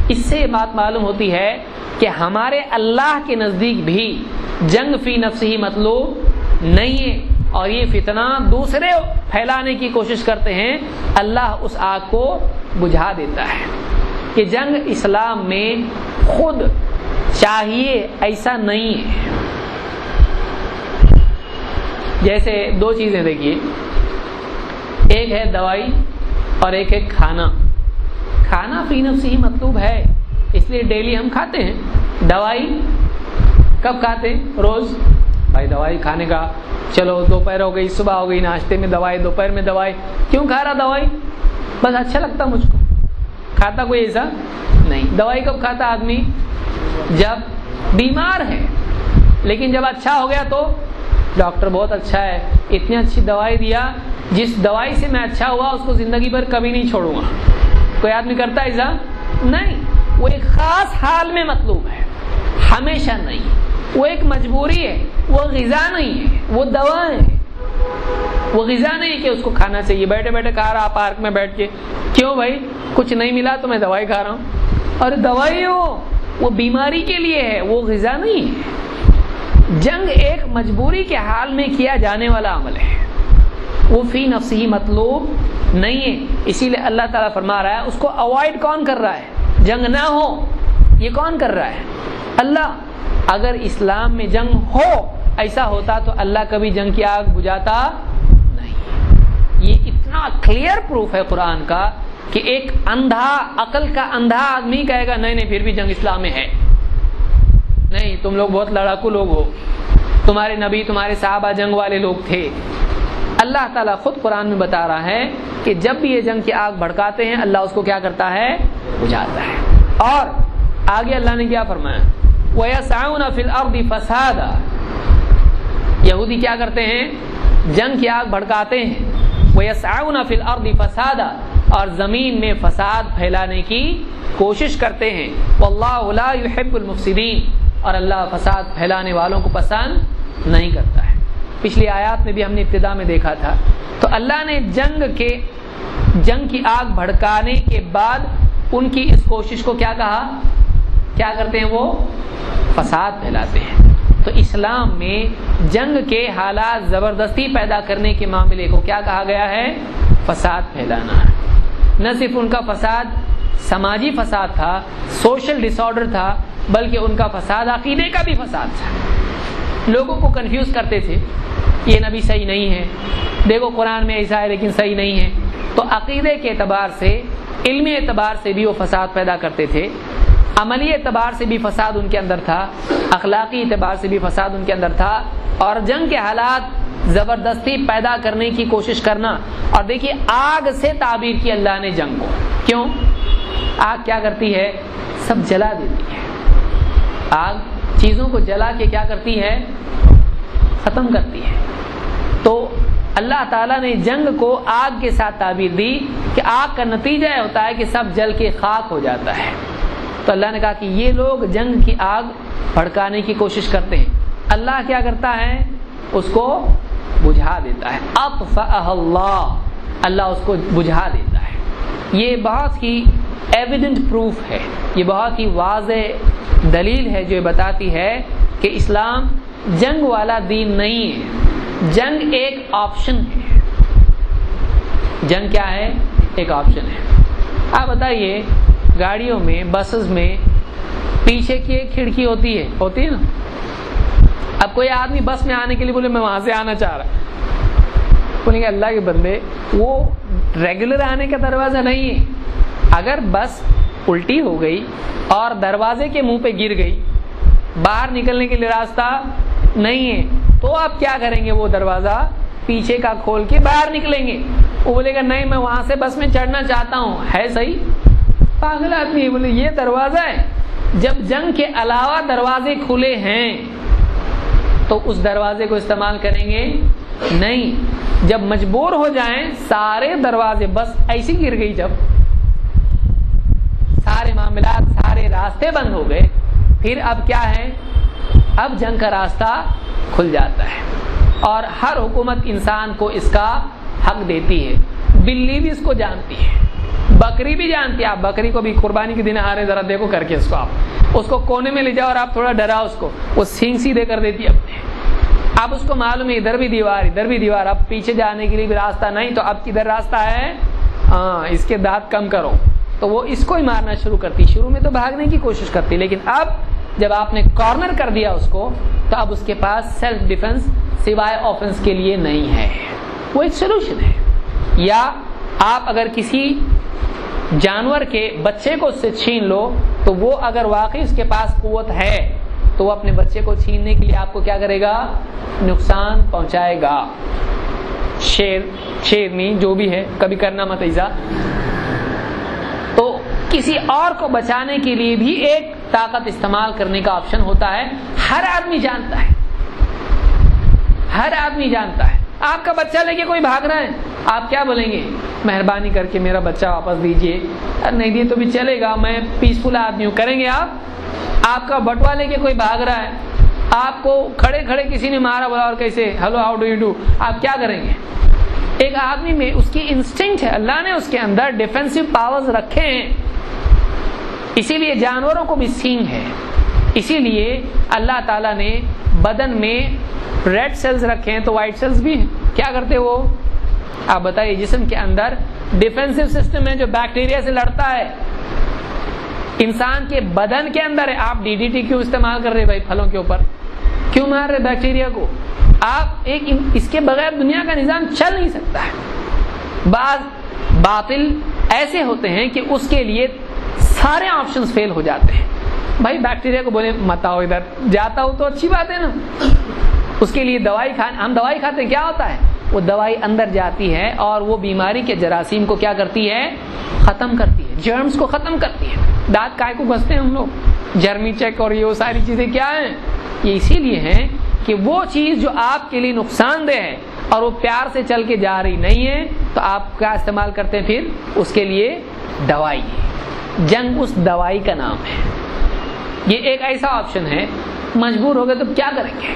Speaker 1: اس سے بات معلوم ہوتی ہے کہ ہمارے اللہ کے نزدیک بھی جنگ فی نفس ہی مطلوب نہیں ہے، اور یہ فتنہ دوسرے پھیلانے کی کوشش کرتے ہیں، اللہ اس آگ کو بجھا دیتا ہے۔ کہ جنگ اسلام میں خود چاہیے ایسا نہیں ہے۔ جیسے دو چیزیں دیکھیے، ایک ہے دوائی اور ایک ہے کھانا۔ کھانا فی نفس ہی مطلوب ہے، اس لیے ڈیلی ہم کھاتے ہیں۔ دوائی کب کھاتے ہیں؟ روز۔ بھائی دوائی کھانے کا، چلو دوپہر ہو گئی، صبح ہو گئی، ناشتے میں دوائی، دوپہر میں دوائی، کیوں کھا رہا دوائی؟ بس اچھا لگتا مجھ کو، کھاتا کوئی ایسا نہیں۔ دوائی کب کھاتا آدمی؟ جب بیمار ہے، لیکن جب اچھا ہو گیا تو ڈاکٹر بہت اچھا ہے، اتنی اچھی دوائی دیا، جس دوائی سے میں اچھا ہوا اس کو زندگی بھر کبھی نہیں چھوڑوں گا۔ کوئی آدمی کرتا ہے ایسا؟ نہیں۔ وہ ایک خاص حال میں مطلوب ہے، ہمیشہ نہیں۔ وہ ایک مجبوری ہے، وہ غذا نہیں ہے، وہ دوا ہے۔ وہ غذا نہیں کہ اس کو کھانا چاہیے، بیٹھے بیٹھے کھا رہا پارک میں بیٹھ کے، کیوں بھائی کچھ نہیں ملا تو میں دوائی کھا رہا ہوں۔ اور دوائی وہ بیماری کے لیے ہے، وہ غذا نہیں ہے۔ جنگ ایک مجبوری کے حال میں کیا جانے والا عمل ہے، وہ فی نفس ہی مطلوب نہیں ہے۔ اسی لیے اللہ تعالیٰ فرما رہا ہے اس کو اوائڈ کون کر رہا ہے؟ جنگ نہ ہو یہ کون کر رہا ہے؟ اللہ۔ اگر اسلام میں جنگ ہو، ایسا ہوتا تو اللہ کبھی جنگ کی آگ بجھاتا نہیں۔ یہ اتنا کلیئر پروف ہے قرآن کا کہ ایک اندھا، عقل کا اندھا آدمی کہے گا نہیں پھر بھی جنگ اسلام میں ہے، نہیں تم لوگ بہت لڑاکو لوگ ہو، تمہارے نبی تمہارے صحابہ جنگ والے لوگ تھے۔ اللہ تعالیٰ خود قرآن میں بتا رہا ہے کہ جب بھی یہ جنگ کی آگ بھڑکاتے ہیں اللہ اس کو کیا کرتا ہے؟ بجھاتا ہے۔ اور آگے اللہ نے کیا فرمایا؟ وَيَسْعَوْنَ فِي الْأَرْضِ فَسَادًا۔ یہودی کیا کرتے ہیں؟ جنگ کی آگ بھڑکاتے ہیں۔ وَيَسْعَوْنَ فِي الْأَرْضِ فَسَادًا، اور زمین میں فساد پھیلانے کی کوشش کرتے ہیں۔ وَاللَّهُ لَا يُحِبُّ الْمُفْسِدِينَ، اور اللہ فساد پھیلانے والوں کو پسند نہیں کرتا ہے۔ پچھلی آیات میں بھی ہم نے ابتدا میں دیکھا تھا، تو اللہ نے جنگ کی آگ بھڑکانے کے بعد ان کی اس کوشش کو کیا کہا؟ کیا کرتے ہیں وہ؟ فساد پھیلاتے ہیں۔ تو اسلام میں جنگ کے حالات زبردستی پیدا کرنے کے معاملے کو کیا کہا گیا ہے؟ فساد پھیلانا ہے۔ نہ صرف ان کا فساد سماجی فساد تھا، سوشل ڈس آرڈر تھا، بلکہ ان کا فساد عقیدے کا بھی فساد تھا۔ لوگوں کو کنفیوز کرتے تھے، یہ نبی صحیح نہیں ہے، دیکھو قرآن میں ایسا ہے لیکن صحیح نہیں ہے۔ تو عقیدے کے اعتبار سے، علمی اعتبار سے بھی وہ فساد پیدا کرتے تھے، عملی اعتبار سے بھی فساد ان کے اندر تھا، اخلاقی اعتبار سے بھی فساد ان کے اندر تھا، اور جنگ کے حالات زبردستی پیدا کرنے کی کوشش کرنا۔ اور دیکھیے آگ سے تعبیر کی اللہ نے جنگ کو، کیوں؟ آگ کیا کرتی ہے؟ سب جلا دیتی ہے۔ آگ چیزوں کو جلا کے کیا کرتی ہے؟ ختم کرتی ہے۔ تو اللہ تعالیٰ نے جنگ کو آگ کے ساتھ تعبیر دی کہ آگ کا نتیجہ یہ ہوتا ہے کہ سب جل کے خاک ہو جاتا ہے۔ تو اللہ نے کہا کہ یہ لوگ جنگ کی آگ بھڑکانے کی کوشش کرتے ہیں، اللہ کیا کرتا ہے؟ اس کو بجھا دیتا ہے۔ اطفأها اللہ، اللہ اس کو بجھا دیتا ہے۔ یہ بہت ہی ایویڈنٹ پروف ہے، یہ بہت ہی واضح دلیل ہے جو بتاتی ہے کہ اسلام جنگ والا دین نہیں ہے، جنگ ایک آپشن ہے۔ جنگ کیا ہے؟ ایک آپشن ہے۔ آپ بتائیے گاڑیوں میں، بسز میں پیچھے کی ایک کھڑکی ہوتی ہے نا۔ اب کوئی آدمی بس میں آنے کے لیے بولے میں وہاں سے آنا چاہ رہا، بولیں گے اللہ کے بندے وہ ریگولر آنے کا دروازہ نہیں ہے۔ اگر بس الٹی ہو گئی اور دروازے کے منہ پہ گر گئی، باہر نکلنے کے لیے راستہ نہیں ہے، تو آپ کیا کریں گے؟ وہ دروازہ پیچھے کا کھول کے باہر نکلیں گے۔ وہ بولے گا نہیں میں وہاں سے بس میں چڑھنا چاہتا ہوں، ہے صحیح؟ پاگل آدمی بولے یہ دروازہ ہے۔ جب جنگ کے علاوہ دروازے کھلے ہیں تو اس دروازے کو استعمال کریں گے نہیں۔ جب مجبور ہو جائیں سارے دروازے، بس ایسی گر گئی، جب سارے معاملات، سارے راستے بند ہو گئے، پھر اب کیا ہے؟ اب جنگ کا راستہ کھل جاتا ہے اور ہر حکومت انسان کو اس کا حق دیتی ہے۔ بلی بھی اس کو جانتی ہے، بکری بھی جانتی ہے۔ آپ بکری کو بھی قربانی کے دن آ رہے، ذرا دیکھو کر کے اس کو کونے میں لے جاؤ اور آپ تھوڑا ڈراؤ اس کو، وہ سینگ سیدھے کر دیتی ہے اپنے۔ اب اس کو معلوم ہے ادھر بھی دیوار، ادھر بھی دیوار، اب پیچھے جانے کے لیے بھی راستہ نہیں، تو اب کدھر راستہ ہے؟ ہاں، اس کے دانت کم کرو، تو وہ اس کو ہی مارنا شروع کرتی۔ شروع میں تو بھاگنے کی کوشش کرتی، لیکن اب جب آپ نے کارنر کر دیا اس کو، تو اب اس کے پاس سیلف ڈیفنس سوائے آفنس کے لیے نہیں ہے۔ وہ ایک سولوشن ہے۔ یا آپ اگر کسی جانور کے بچے کو اس سے چھین لو، تو وہ اگر واقعی اس کے پاس قوت ہے تو وہ اپنے بچے کو چھیننے کے لیے آپ کو کیا کرے گا؟ نقصان پہنچائے گا۔ شیرنی جو بھی ہے، کبھی کرنا مت ایسا۔ تو کسی اور کو بچانے کے لیے بھی ایک طاقت استعمال کرنے کا آپشن ہوتا ہے۔ ہر آدمی جانتا ہے، ہر آدمی جانتا ہے۔ آپ کا بچہ لے کے کوئی بھاگ رہا ہے، آپ کیا بولیں گے؟ مہربانی کر کے میرا بچہ واپس دیجئے۔ نہیں دیے تو بھی چلے گا، میں پیسفل آدمی ہوں، کریں گے آپ کا بٹوا لے کے کوئی بھاگ رہا ہے، آپ کو کھڑے کھڑے کسی نے مارا، بولا اور کیسے hello how do you do, آپ کیا کریں گے؟ ایک آدمی میں اس کی انسٹنکٹ ہے، اللہ نے اس کے اندر ڈیفینسو پاورز رکھے ہیں، اسی لیے جانوروں کو بھی سینگ ہے۔ اسی لیے اللہ تعالیٰ نے بدن میں ریڈ سیلز رکھے ہیں تو وائٹ سیلز بھی ہیں۔ کیا کرتے وہ؟ آپ بتائیے، جسم کے اندر ڈیفینسو سسٹم ہے جو بیکٹیریا سے لڑتا ہے، انسان کے بدن کے اندر ہے۔ آپ ڈی ڈی ٹی کیوں استعمال کر رہے بھائی پھلوں کے اوپر؟ کیوں مار رہے بیکٹیریا کو؟ آپ اس کے بغیر دنیا کا نظام چل نہیں سکتا ہے۔ بعض باطل ایسے ہوتے ہیں کہ اس کے لیے سارے آپشنز فیل ہو جاتے ہیں۔ بھائی بیکٹیریا کو بولے مت آؤ ادھر، جاتا ہوں تو اچھی بات ہے نا، اس کے لیے دوائی ہم دوائی کھاتے ہیں، کیا ہوتا ہے؟ وہ دوائی اندر جاتی ہے اور وہ بیماری کے جراثیم کو کیا کرتی ہے؟ ختم کرتی ہے، جرمز کو ختم کرتی ہے۔ دانت کائے کو گھستے ہیں ہم لوگ؟ جرمی چیک اور یہ ساری چیزیں کیا ہیں؟ یہ اسی لیے ہیں کہ وہ چیز جو آپ کے لیے نقصان دہ ہے اور وہ پیار سے چل کے جا رہی نہیں ہے، تو آپ کیا استعمال کرتے ہیں پھر؟ اس کے لیے دوائی۔ جنگ اس دوائی کا نام ہے۔ یہ ایک ایسا آپشن ہے، مجبور ہو گئے تو کیا کریں گے؟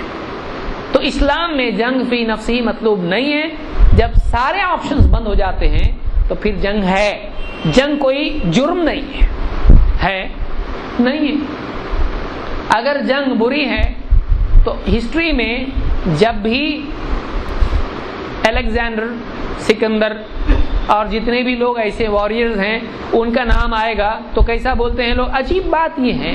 Speaker 1: تو اسلام میں جنگ فی نفسی مطلوب نہیں ہے۔ جب سارے آپشنز بند ہو جاتے ہیں تو پھر جنگ ہے۔ جنگ کوئی جرم نہیں ہے نہیں ہے۔ اگر جنگ بری ہے تو ہسٹری میں جب بھی الیگزینڈر، سکندر اور جتنے بھی لوگ ایسے واریئرز ہیں ان کا نام آئے گا تو کیسا بولتے ہیں لوگ؟ عجیب بات یہ ہے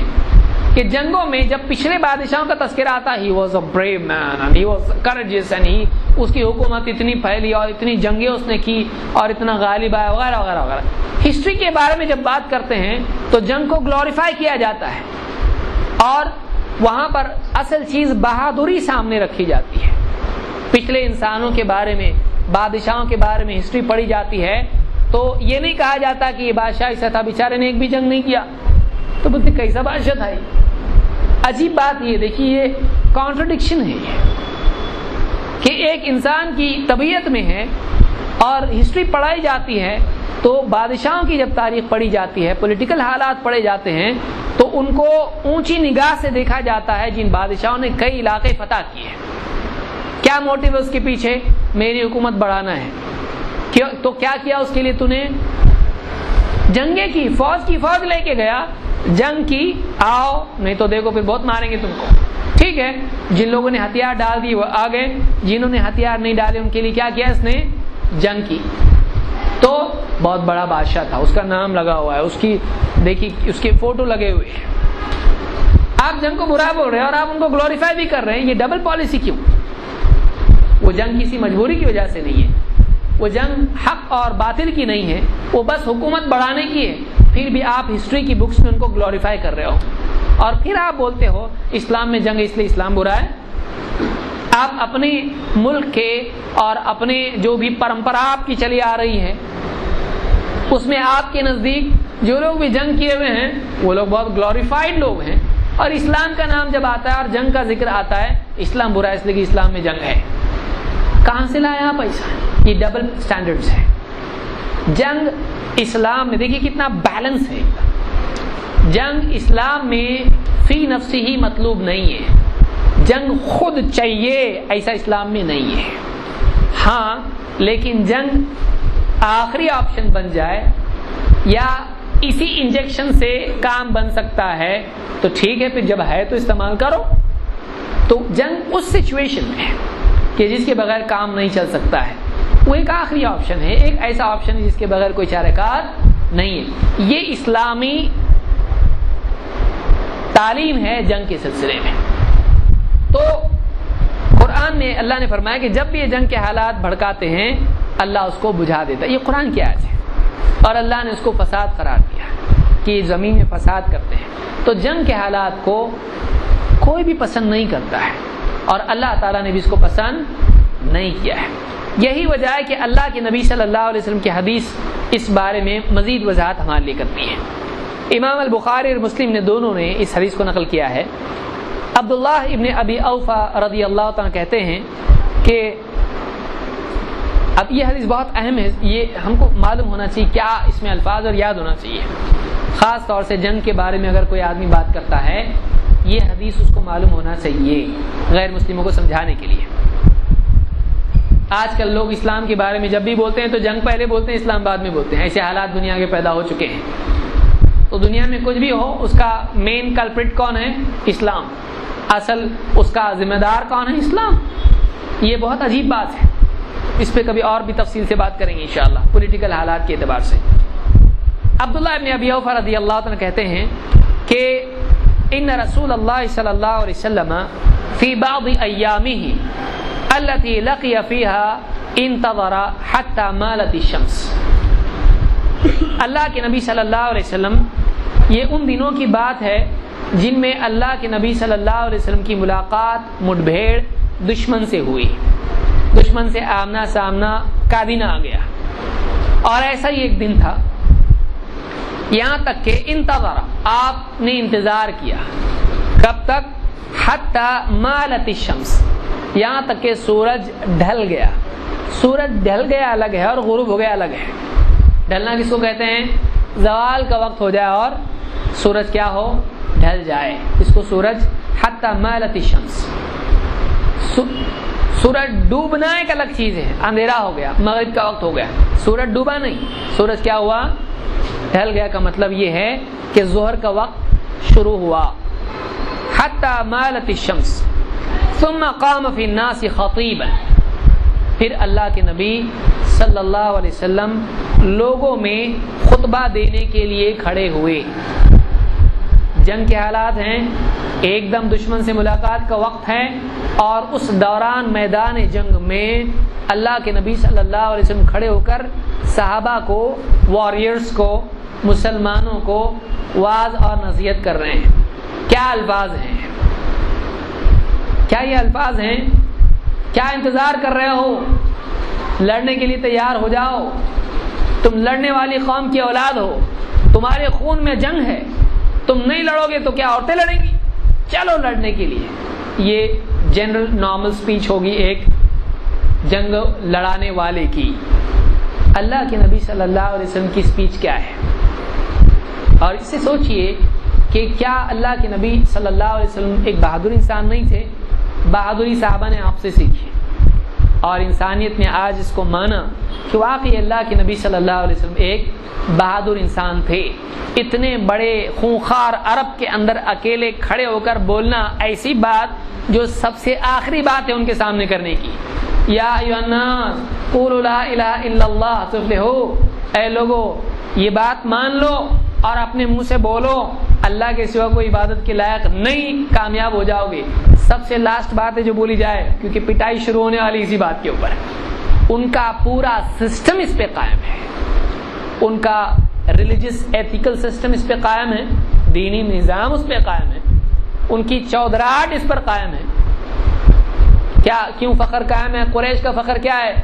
Speaker 1: کہ جنگوں میں جب پچھلے بادشاہوں کا تذکرہ آتا، he was a brave man and he was courageous and he, اس کی حکومت اتنی پھیلی اور اتنی جنگیں اس نے کی اور اتنا غالب آیا وغیرہ وغیرہ وغیرہ۔ ہسٹری کے بارے میں جب بات کرتے ہیں تو جنگ کو گلوریفائی کیا جاتا ہے اور وہاں پر اصل چیز بہادری سامنے رکھی جاتی ہے۔ پچھلے انسانوں کے بارے میں، بادشاہوں کے بارے میں ہسٹری پڑھی جاتی ہے تو یہ نہیں کہا جاتا کہ یہ بادشاہ ایسا تھا، بیچارے نے ایک بھی جنگ نہیں کیا، تو بولتے کیسا بادشاہ تھا یہ؟ عجیب بات یہ دیکھیے، یہ کانٹرڈکشن ہے۔ کہ ایک انسان کی طبیعت میں ہے اور ہسٹری پڑھائی جاتی ہے تو بادشاہوں کی جب تاریخ پڑھی جاتی ہے، پولیٹیکل حالات پڑھے جاتے ہیں تو ان کو اونچی نگاہ سے دیکھا جاتا ہے جن بادشاہوں نے کئی علاقے فتح کیے ہیں۔ کیا موٹیو ہے اس کے پیچھے؟ میری حکومت بڑھانا ہے۔ تو کیا کیا اس کے لیے؟ تو نے جنگیں کی فوج لے کے گیا، جنگ کی، آؤ نہیں تو دیکھو پھر بہت ماریں گے تم کو۔ ٹھیک ہے، جن لوگوں نے ہتھیار ڈال دی وہ آ گئے، جنہوں نے ہتھیار نہیں ڈالے ان کے لیے کیا کیا؟ اس نے جنگ کی۔ تو بہت بڑا بادشاہ تھا، اس کا نام لگا ہوا ہے، اس کی دیکھیے اس کے فوٹو لگے ہوئے ہیں۔ آپ جنگ کو برا بول رہے ہیں اور آپ ان کو گلوریفائی بھی کر رہے ہیں، یہ ڈبل پالیسی کیوں؟ وہ جنگ کسی مجبوری کی وجہ سے نہیں ہے، وہ جنگ حق اور باطل کی نہیں ہے، وہ بس حکومت بڑھانے کی ہے۔ پھر بھی آپ ہسٹری کی بکس میں ان کو گلوریفائی کر رہے ہو اور پھر آپ بولتے ہو اسلام میں جنگ اس لیے اسلام برا ہے۔ آپ اپنے ملک کے اور اپنے جو بھی پرمپرا آپ کی چلی آ رہی ہے اس میں آپ کے نزدیک جو لوگ بھی جنگ کیے ہوئے ہیں وہ لوگ بہت گلوریفائڈ لوگ ہیں، اور اسلام کا نام جب آتا ہے اور جنگ کا ذکر آتا ہے اسلام برا ہے اس لیے کہ اسلام میں جنگ ہے۔ کہاں سے لایا آپ ایسا؟ یہ ڈبل سٹینڈرڈز ہے۔ جنگ اسلام میں دیکھیے کتنا بیلنس ہے۔ جنگ اسلام میں فی نفسی ہی مطلوب نہیں ہے، جنگ خود چاہیے ایسا اسلام میں نہیں ہے۔ ہاں لیکن جنگ آخری آپشن بن جائے یا اسی انجیکشن سے کام بن سکتا ہے تو ٹھیک ہے، پھر جب ہے تو استعمال کرو۔ تو جنگ اس سچویشن میں ہے کہ جس کے بغیر کام نہیں چل سکتا ہے، وہ ایک آخری آپشن ہے، ایک ایسا آپشن ہے جس کے بغیر کوئی چارہ کار نہیں ہے۔ یہ اسلامی تعلیم ہے جنگ کے سلسلے میں۔ تو قرآن میں اللہ نے فرمایا کہ جب بھی یہ جنگ کے حالات بھڑکاتے ہیں اللہ اس کو بجھا دیتا ہے۔ یہ قرآن کی آیت ہے اور اللہ نے اس کو فساد قرار دیا کہ زمین میں فساد کرتے ہیں۔ تو جنگ کے حالات کو کوئی بھی پسند نہیں کرتا ہے اور اللہ تعالیٰ نے بھی اس کو پسند نہیں کیا ہے۔ یہی وجہ ہے کہ اللہ کے نبی صلی اللہ علیہ وسلم کی حدیث اس بارے میں مزید وضاحت ہمارے لیے کرتی ہے۔ امام البخاری اور مسلم نے دونوں نے اس حدیث کو نقل کیا ہے۔ عبداللہ ابن ابی اوفا رضی اللہ تعالیٰ کہتے ہیں کہ اب یہ حدیث بہت اہم ہے، یہ ہم کو معلوم ہونا چاہیے کیا اس میں الفاظ اور یاد ہونا چاہیے، خاص طور سے جنگ کے بارے میں اگر کوئی آدمی بات کرتا ہے یہ حدیث اس کو معلوم ہونا چاہیے غیر مسلموں کو سمجھانے کے لیے۔ آج کل لوگ اسلام کے بارے میں جب بھی بولتے ہیں تو جنگ پہلے بولتے ہیں اسلام بعد میں بولتے ہیں، ایسے حالات دنیا کے پیدا ہو چکے ہیں۔ تو دنیا میں کچھ بھی ہو اس کا مین کلپریٹ کون ہے؟ اسلام۔ اصل اس کا ذمہ دار کون ہے؟ اسلام۔ یہ بہت عجیب بات ہے، اس پہ کبھی اور بھی تفصیل سے بات کریں گے انشاءاللہ پولیٹیکل حالات کے اعتبار سے۔ عبداللہ ابن ابی اوفا رضی اللہ عنہ کہتے ہیں کہ ان رسول اللہ صلی اللہ علیہ وسلم فی بعض ایامہ التي لقي فيها انتظر حتى مالت الشمس۔ اللہ کے نبی صلی اللہ علیہ وسلم، یہ ان دنوں کی بات ہے جن میں اللہ کے نبی صلی اللہ علیہ وسلم کی ملاقات مٹبھیڑ دشمن سے ہوئی، دشمن سے آمنا سامنا کابینہ آ گیا، اور ایسا ہی ایک دن تھا یہاں تک کہ انتظر، آپ نے انتظار کیا، کب تک؟ حتی مالت الشمس، یہاں تک کہ سورج ڈھل گیا۔ سورج ڈھل گیا الگ ہے اور غروب ہو گیا الگ ہے۔ ڈھلنا کس کو کہتے ہیں؟ زوال کا وقت ہو جائے اور سورج کیا ہو؟ ڈھل جائے، اس کو سورج حتی مالت الشمس۔ سورج ڈوبنا ایک الگ چیز ہے، اندھیرا ہو گیا، مغرب کا وقت ہو گیا، سورج ڈوبا نہیں، سورج کیا ہوا؟ ڈھل گیا کا مطلب یہ ہے کہ ظہر کا وقت شروع ہوا۔ حتی مالت الشمس ثم قام فی الناس خطیبا، پھر اللہ کے نبی صلی اللہ علیہ وسلم لوگوں میں خطبہ دینے کے لیے کھڑے ہوئے۔ جنگ کے حالات ہیں، ایک دم دشمن سے ملاقات کا وقت ہے، اور اس دوران میدان جنگ میں اللہ کے نبی صلی اللہ علیہ وسلم کھڑے ہو کر صحابہ کو، واریئرز کو، مسلمانوں کو واعظ اور نصیحت کر رہے ہیں۔ کیا الفاظ ہیں؟ کیا یہ الفاظ ہیں؟ کیا انتظار کر رہے ہو؟ لڑنے کے لیے تیار ہو جاؤ، تم لڑنے والی قوم کی اولاد ہو، تمہارے خون میں جنگ ہے، تم نہیں لڑو گے تو کیا عورتیں لڑیں گی؟ چلو لڑنے کے لیے۔ یہ جنرل نارمل سپیچ ہوگی ایک جنگ لڑانے والے کی. اللہ کے نبی صلی اللہ علیہ وسلم کی اسپیچ کیا ہے؟ اور اس سے سوچئے کہ کیا اللہ کے نبی صلی اللہ علیہ وسلم ایک بہادر انسان نہیں تھے؟ بہادری صحابہ نے آپ سے سیکھی اور انسانیت نے آج اس کو مانا کہ واقعی اللہ کے نبی صلی اللہ علیہ وسلم ایک بہادر انسان تھے. اتنے بڑے خونخوار عرب کے اندر اکیلے کھڑے ہو کر بولنا ایسی بات جو سب سے آخری بات ہے ان کے سامنے کرنے کی. یا ایھا الناس قولوا لا الہ الا اللہ تفلحوا، اے لوگو یہ بات مان لو اور اپنے منہ سے بولو اللہ کے سوا کوئی عبادت کے لائق نہیں، کامیاب ہو جاؤ گے. سب سے لاسٹ بات ہے جو بولی جائے، کیونکہ پٹائی شروع ہونے والی اسی بات کے اوپر ہے. ان کا پورا سسٹم اس پہ قائم ہے، ان کا ریلیجس ایتھیکل سسٹم اس پہ قائم ہے، دینی نظام اس پہ قائم ہے، ان کی چودراہٹ اس پر قائم ہے. کیا کیوں فخر قائم ہے؟ قریش کا فخر کیا ہے؟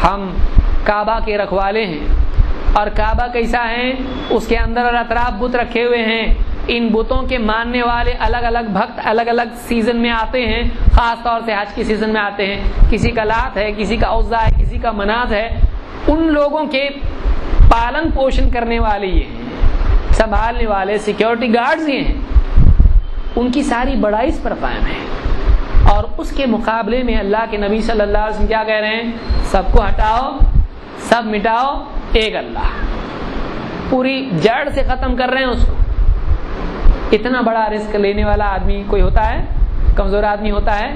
Speaker 1: ہم کعبہ کے رکھوالے ہیں. اور کعبہ کیسا ہے؟ اس کے اندر اور اطراف بت رکھے ہوئے ہیں. ان بتوں کے ماننے والے الگ الگ بھکت الگ الگ سیزن میں آتے ہیں، خاص طور سے حج کی سیزن میں آتے ہیں. کسی کا لات ہے، کسی کا عزا ہے، کسی کا منات ہے. ان لوگوں کے پالن پوشن کرنے والے یہ ہیں، سنبھالنے والے سیکیورٹی گارڈز یہ ہیں. ان کی ساری بڑائی اس پر قائم ہے. اور اس کے مقابلے میں اللہ کے نبی صلی اللہ علیہ وسلم کیا کہہ رہے ہیں؟ سب کو ہٹاؤ، سب مٹاؤ، ایک اللہ. پوری جڑ سے ختم کر رہے ہیں اس کو. اتنا بڑا رسک لینے والا آدمی کوئی ہوتا ہے؟ کمزور آدمی ہوتا ہے؟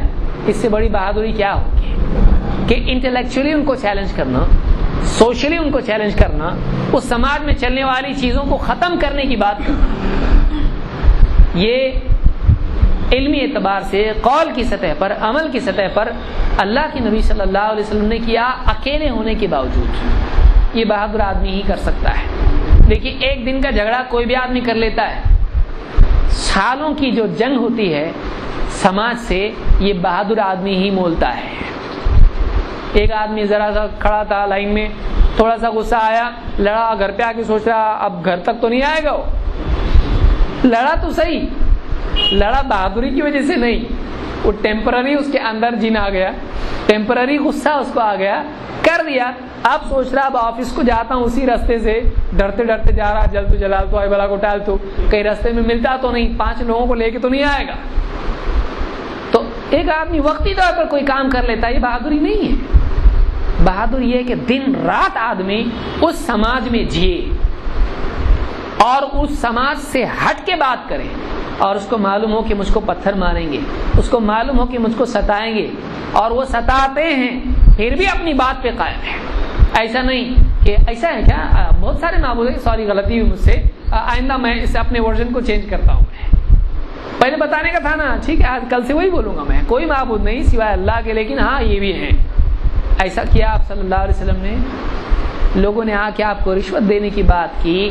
Speaker 1: اس سے بڑی بہادری کیا ہوگی کہ انٹلیکچولی ان کو چیلنج کرنا، سوشلی ان کو چیلنج کرنا، اس سماج میں چلنے والی چیزوں کو ختم کرنے کی بات کرنا. یہ علمی اعتبار سے قول کی سطح پر، عمل کی سطح پر اللہ کے نبی صلی اللہ علیہ وسلم نے کیا اکیلے ہونے کے باوجود. یہ بہادر آدمی ہی کر سکتا ہے. دیکھیے ایک دن کا جھگڑا کوئی بھی آدمی کر لیتا ہے، سالوں کی جو جنگ ہوتی ہے سماج سے یہ بہادر آدمی ہی مولتا ہے. ایک آدمی ذرا سا کھڑا تھا لائن میں، تھوڑا سا غصہ آیا، لڑا، گھر پہ آ کے سوچ رہا اب گھر تک تو نہیں آئے گا. وہ لڑا تو صحیح، لڑا بہادری کی وجہ سے نہیں، وہ ٹیمپرری اس کے اندر جن آ گیا، ٹیمپرری غصہ اس کو آ گیا، کر دیا. اب سوچ رہا اب آفس کو جاتا ہوں اسی راستے سے، ڈرتے ڈرتے جا رہا، جل تو جلال تو آئے بلا کو ٹال تو، کہیں راستے میں ملتا تو نہیں، 5 لوگوں کو لے کے تو نہیں آئے گا. تو ایک آدمی وقتی طور پر کوئی کام کر لیتا ہے، یہ بہادری نہیں ہے. بہادری یہ ہے کہ دن رات آدمی اس سماج میں جیے اور اس سماج سے ہٹ کے بات کرے، اور اس کو معلوم ہو کہ مجھ کو پتھر ماریں گے، اس کو معلوم ہو کہ مجھ کو ستائیں گے، اور وہ ستاتے ہیں پھر بھی اپنی بات پہ قائم ہے. ایسا نہیں کہ ایسا ہے کیا، بہت سارے معبود ہیں، سوری غلطی ہوئی مجھ سے، آئندہ میں اس اپنے ورژن کو چینج کرتا ہوں. پہلے بتانے کا تھا نا، ٹھیک ہے آج کل سے وہی بولوں گا. میں کوئی معبود نہیں سوائے اللہ کے، لیکن ہاں یہ بھی ہیں. ایسا کیا آپ صلی اللہ علیہ وسلم نے. لوگوں نے آ کے آپ کو رشوت دینے کی بات کی،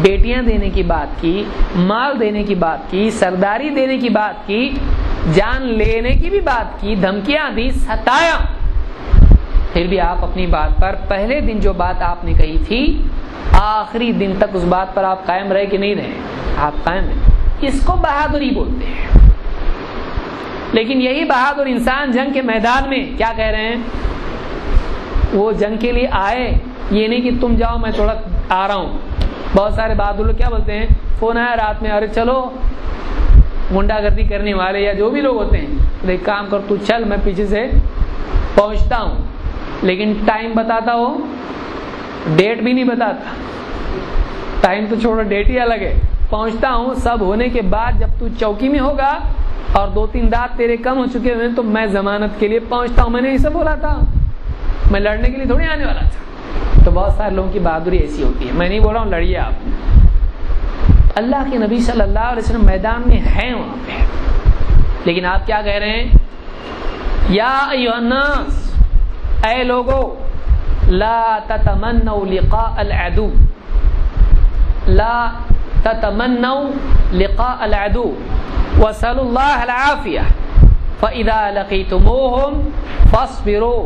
Speaker 1: بیٹیاں دینے کی بات کی، مال دینے کی بات کی، سرداری دینے کی بات کی، جان لینے کی بھی بات کی، دھمکیاں دی، ستایا. پھر بھی آپ اپنی بات پر پہلے دن جو بات آپ نے کہی تھی آخری دن تک اس بات پر آپ قائم رہے کہ نہیں رہے؟ آپ قائم ہیں. اس کو بہادری بولتے ہیں. لیکن یہی بہادر انسان جنگ کے میدان میں کیا کہہ رہے ہیں؟ وہ جنگ کے لیے آئے، یہ نہیں کہ تم جاؤ میں تھوڑا آ رہا ہوں. بہت سارے بہادر لوگ کیا بولتے ہیں، فون آیا رات میں، ارے چلو، گنڈا گردی کرنے والے یا جو بھی لوگ ہوتے ہیں، ایک کام کر تو چل میں پیچھے سے پہنچتا ہوں. لیکن ٹائم بتاتا ہو، ڈیٹ بھی نہیں بتاتا. ٹائم تو چھوڑو، ڈیٹ ہی الگ ہے. پہنچتا ہوں، سب ہونے کے بعد جب تو چوکی میں ہوگا اور 2-3 دانت تیرے کم ہو چکے ہوئے تو میں ضمانت کے لیے پہنچتا ہوں. میں نے اسے بولا تھا، میں لڑنے کے لیے تھوڑی آنے والا تھا. تو بہت سارے لوگوں کی بہادری ایسی ہوتی ہے. میں نہیں بول رہا ہوں لڑیے آپ، اللہ کے نبی صلی اللہ علیہ وسلم میدان میں ہیں وہاں پہ، لیکن آپ کیا کہہ رہے ہیں؟ یا ایھا الناس، اے لوگو، لا تتمنوا لقاء العدو، لا تتمنوا لقاء العدو واسألوا الله العافية فإذا لقيتموهم فاصبروا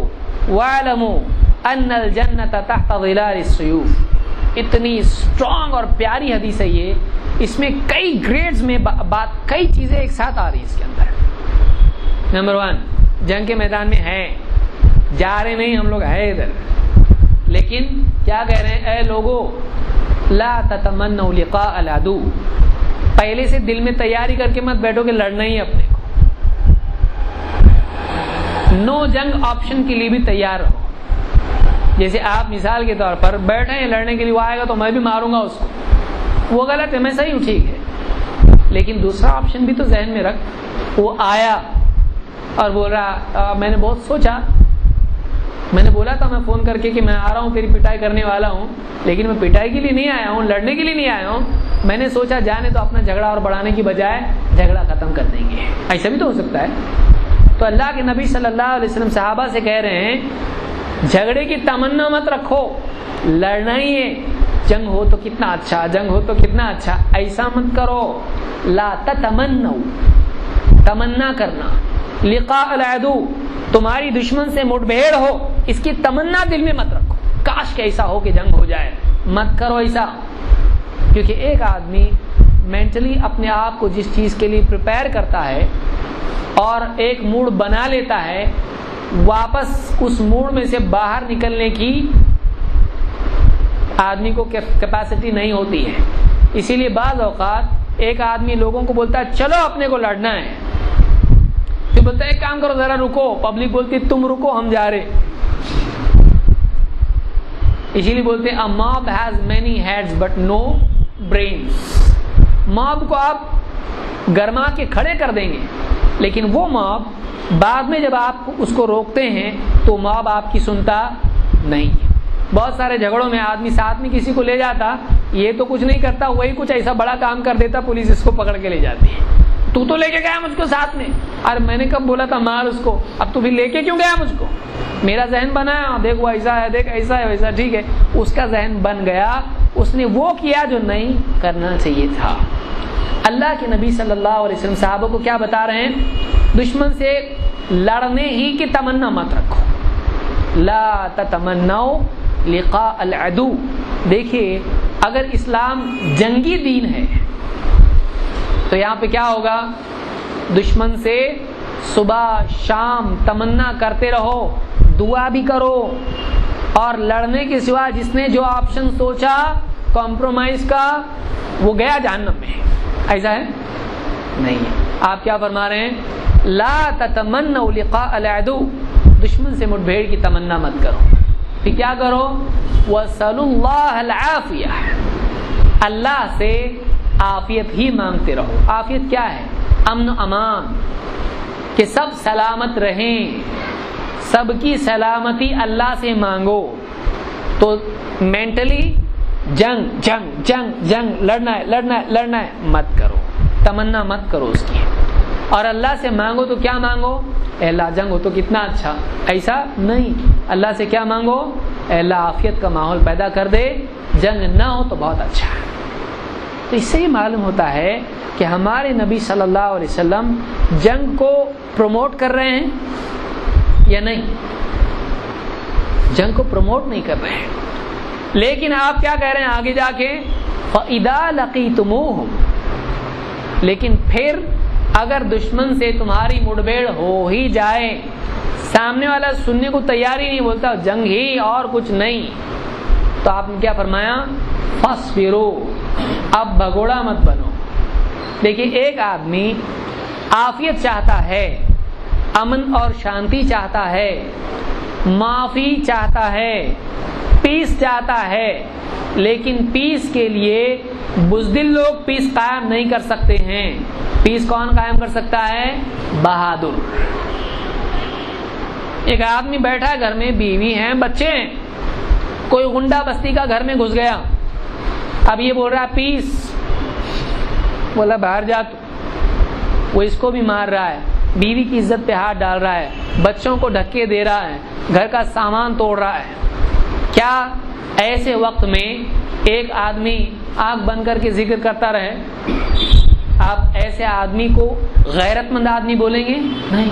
Speaker 1: واعلموا ان الجنة تحت ظلال السيوف. اتنی اسٹرانگ اور پیاری حدیث ہے یہ. اس میں کئی گریڈز میں بات، کئی چیزیں ایک ساتھ آ رہی ہیں اس کے اندر. نمبر 1، جنگ کے میدان میں ہیں، جا رہے نہیں ہم لوگ ہے ادھر. لیکن کیا کہہ رہے ہیں؟ اے لوگو لا تتمنوا لقاء العدو، پہلے سے دل میں تیاری کر کے مت بیٹھو کہ لڑنا ہی اپنے کو. نو جنگ آپشن کے لیے بھی تیار رہو. جیسے آپ مثال کے طور پر بیٹھے ہیں لڑنے کے لیے، وہ آئے گا تو میں بھی ماروں گا اس کو، وہ غلط ہے، میں صحیح ہوں، ٹھیک ہے. لیکن دوسرا آپشن بھی تو ذہن میں رکھ. وہ آیا اور بول رہا میں نے بہت سوچا، میں نے بولا تھا میں فون کر کے کہ میں آ رہا ہوں تیری پٹائی کرنے والا ہوں، لیکن میں پٹائی کے لیے نہیں آیا ہوں، لڑنے کے لیے نہیں آیا ہوں. میں نے سوچا جانے تو اپنا جھگڑا اور بڑھانے کی بجائے جھگڑا ختم کر دیں گے. ایسا بھی تو ہو سکتا ہے. تو اللہ کے نبی صلی اللہ علیہ وسلم صحابہ سے کہہ رہے ہیں جھگڑے کی تمنا مت رکھو، لڑنا ہی ہے. جنگ ہو تو کتنا اچھا، جنگ ہو تو کتنا اچھا، ایسا مت کرو. لا تتمنوا، تمنا کرنا. لقاء العدو، تمہاری دشمن سے مٹبھیڑ ہو اس کی تمنا دل میں مت رکھو. کاش کہ ایسا ہو کہ جنگ ہو جائے، مت کرو ایسا. کیونکہ ایک آدمی مینٹلی اپنے آپ کو جس چیز کے لیے پریپئر کرتا ہے اور ایک موڈ بنا لیتا ہے، واپس اس موڈ میں سے باہر نکلنے کی آدمی کو کیپیسٹی نہیں ہوتی ہے. اسی لیے بعض اوقات ایک آدمی لوگوں کو بولتا ہے چلو اپنے کو لڑنا ہے، پھر بولتا ہے ایک کام کرو ذرا رکو، پبلک بولتی ہے تم رکو ہم جا رہے. اسی لیے بولتے ہیں a mob has many heads but no brains. Mob کو آپ گرما کے کھڑے کر دیں گے، لیکن وہ موب بعد میں جب آپ اس کو روکتے ہیں تو موب آپ کی سنتا نہیں ہے. بہت سارے جھگڑوں میں آدمی ساتھ میں کسی کو لے جاتا، یہ تو کچھ نہیں کرتا، وہی کچھ ایسا بڑا کام کر دیتا، پولیس اس کو پکڑ کے لے جاتی ہے. تو لے کے گیا مجھ کو ساتھ میں، اور میں نے کب بولا تھا مار اس کو، اب تو پھر لے کے کیوں گیا مجھ کو؟ میرا ذہن بنایا، دیکھ وہ ایسا ہے، دیکھ ایسا ہے ویسا، ٹھیک ہے. اس کا ذہن بن گیا، اس نے وہ کیا جو نہیں کرنا چاہیے تھا. اللہ کے نبی صلی اللہ علیہ وسلم صحابہ کو کیا بتا رہے ہیں؟ دشمن سے لڑنے ہی کی تمنا مت رکھو. لا تتمنوا لقاء العدو. دیکھیے اگر اسلام جنگی دین ہے تو یہاں پہ کیا ہوگا؟ دشمن سے صبح شام تمنا کرتے رہو، دعا بھی کرو، اور لڑنے کے سوا جس نے جو آپشن سوچا کمپرومائز کا وہ گیا جہنم میں. ایسا ہے نہیں ہے. آپ کیا فرما رہے ہیں؟ لا تتمنوا لقاء العدو، دشمن سے مٹبھیڑ کی تمنا مت کرو. پھر کیا کرو؟ وَاسْأَلُوا اللَّهَ الْعَافِيَةَ، اللہ سے عافیت ہی مانگتے رہو. عافیت کیا ہے؟ امن و امان، کہ سب سلامت رہیں، سب کی سلامتی اللہ سے مانگو. تو مینٹلی جنگ جنگ جنگ جنگ، لڑنا ہے لڑنا ہے لڑنا ہے مت کرو، تمنا مت کرو اس کی. اور اللہ سے مانگو تو کیا مانگو؟ اے اللہ جنگ ہو تو کتنا اچھا، ایسا نہیں. اللہ سے کیا مانگو؟ اے اللہ عافیت کا ماحول پیدا کر دے، جنگ نہ ہو تو بہت اچھا ہے. تو اس سے یہ معلوم ہوتا ہے کہ ہمارے نبی صلی اللہ علیہ وسلم جنگ کو پروموٹ کر رہے ہیں یا نہیں؟ جنگ کو پروموٹ نہیں کر رہے ہیں. لیکن آپ کیا کہہ رہے ہیں آگے جا کے؟ فَإِذَا لَقِيتُمُوهُمْ، لیکن پھر اگر دشمن سے تمہاری مڑبیڑ ہو ہی جائے، سامنے والا سننے کو تیار ہی نہیں، بولتا جنگ ہی اور کچھ نہیں، تو آپ نے کیا فرمایا؟ فَاصْبِرُوا، اب بھگوڑا مت بنو. دیکھیے ایک آدمی عافیت چاہتا ہے، امن اور شانتی چاہتا ہے، معافی چاہتا ہے، پیس چاہتا ہے، لیکن پیس کے لیے بزدل لوگ پیس قائم نہیں کر سکتے ہیں. پیس کون قائم کر سکتا ہے؟ بہادر. ایک آدمی بیٹھا ہے گھر میں، بیوی ہیں، بچے ہیں، کوئی غنڈہ بستی کا گھر میں گھس گیا، اب یہ بول رہا ہے پیس، بولا باہر جا تو. وہ اس کو بھی مار رہا ہے، بیوی کی عزت پہ ہاتھ ڈال رہا ہے، بچوں کو دھکے دے رہا ہے، گھر کا سامان توڑ رہا ہے. کیا ایسے وقت میں ایک آدمی آنکھ بند کر کے ذکر کرتا رہے؟ آپ ایسے آدمی کو غیرت مند آدمی بولیں گے؟ نہیں.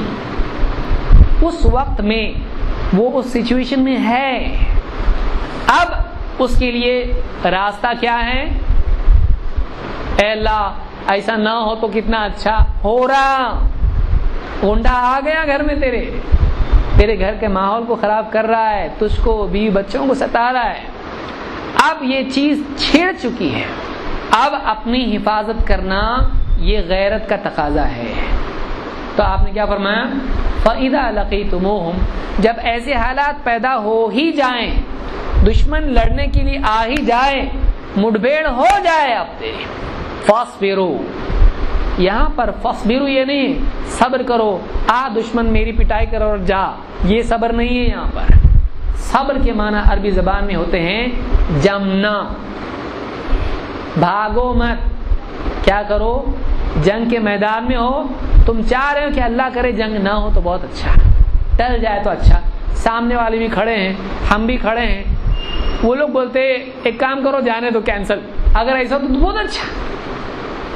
Speaker 1: اس وقت میں وہ اس سچویشن میں ہے. اب اس کے لیے راستہ کیا ہے؟ اے اللہ ایسا نہ ہو تو کتنا اچھا. ہو رہا، غنڈا آ گیا گھر میں تیرے، تیرے گھر کے ماحول کو خراب کر رہا ہے، تجھ کو بیوی بچوں کو ستا رہا ہے. اب یہ چیز چھڑ چکی ہے، اب اپنی حفاظت کرنا یہ غیرت کا تقاضا ہے. تو آپ نے کیا فرمایا؟ فَإِذَا لَقِيتُمُوهُمْ، جب ایسے حالات پیدا ہو ہی جائیں، دشمن لڑنے کے لیے آ ہی جائے، مٹبھیڑ ہو جائے اب تیری، فَاصْبِرُوا، یہاں پر فَاصْبِرُوا یہ نہیں صبر کرو، دشمن میری پٹائی کرو اور جا، یہ صبر نہیں ہے. یہاں پر صبر کے معنی عربی زبان میں ہوتے ہیں جمنا. بھاگو مت. کیا کرو؟ جنگ کے میدان میں ہو، تم چاہ رہے ہو کہ اللہ کرے جنگ نہ ہو تو بہت اچھا، ٹل جائے تو اچھا. سامنے والے بھی کھڑے ہیں، ہم بھی کھڑے ہیں، وہ لوگ بولتے ایک کام کرو جانے تو کینسل، اگر ایسا تو بہت اچھا،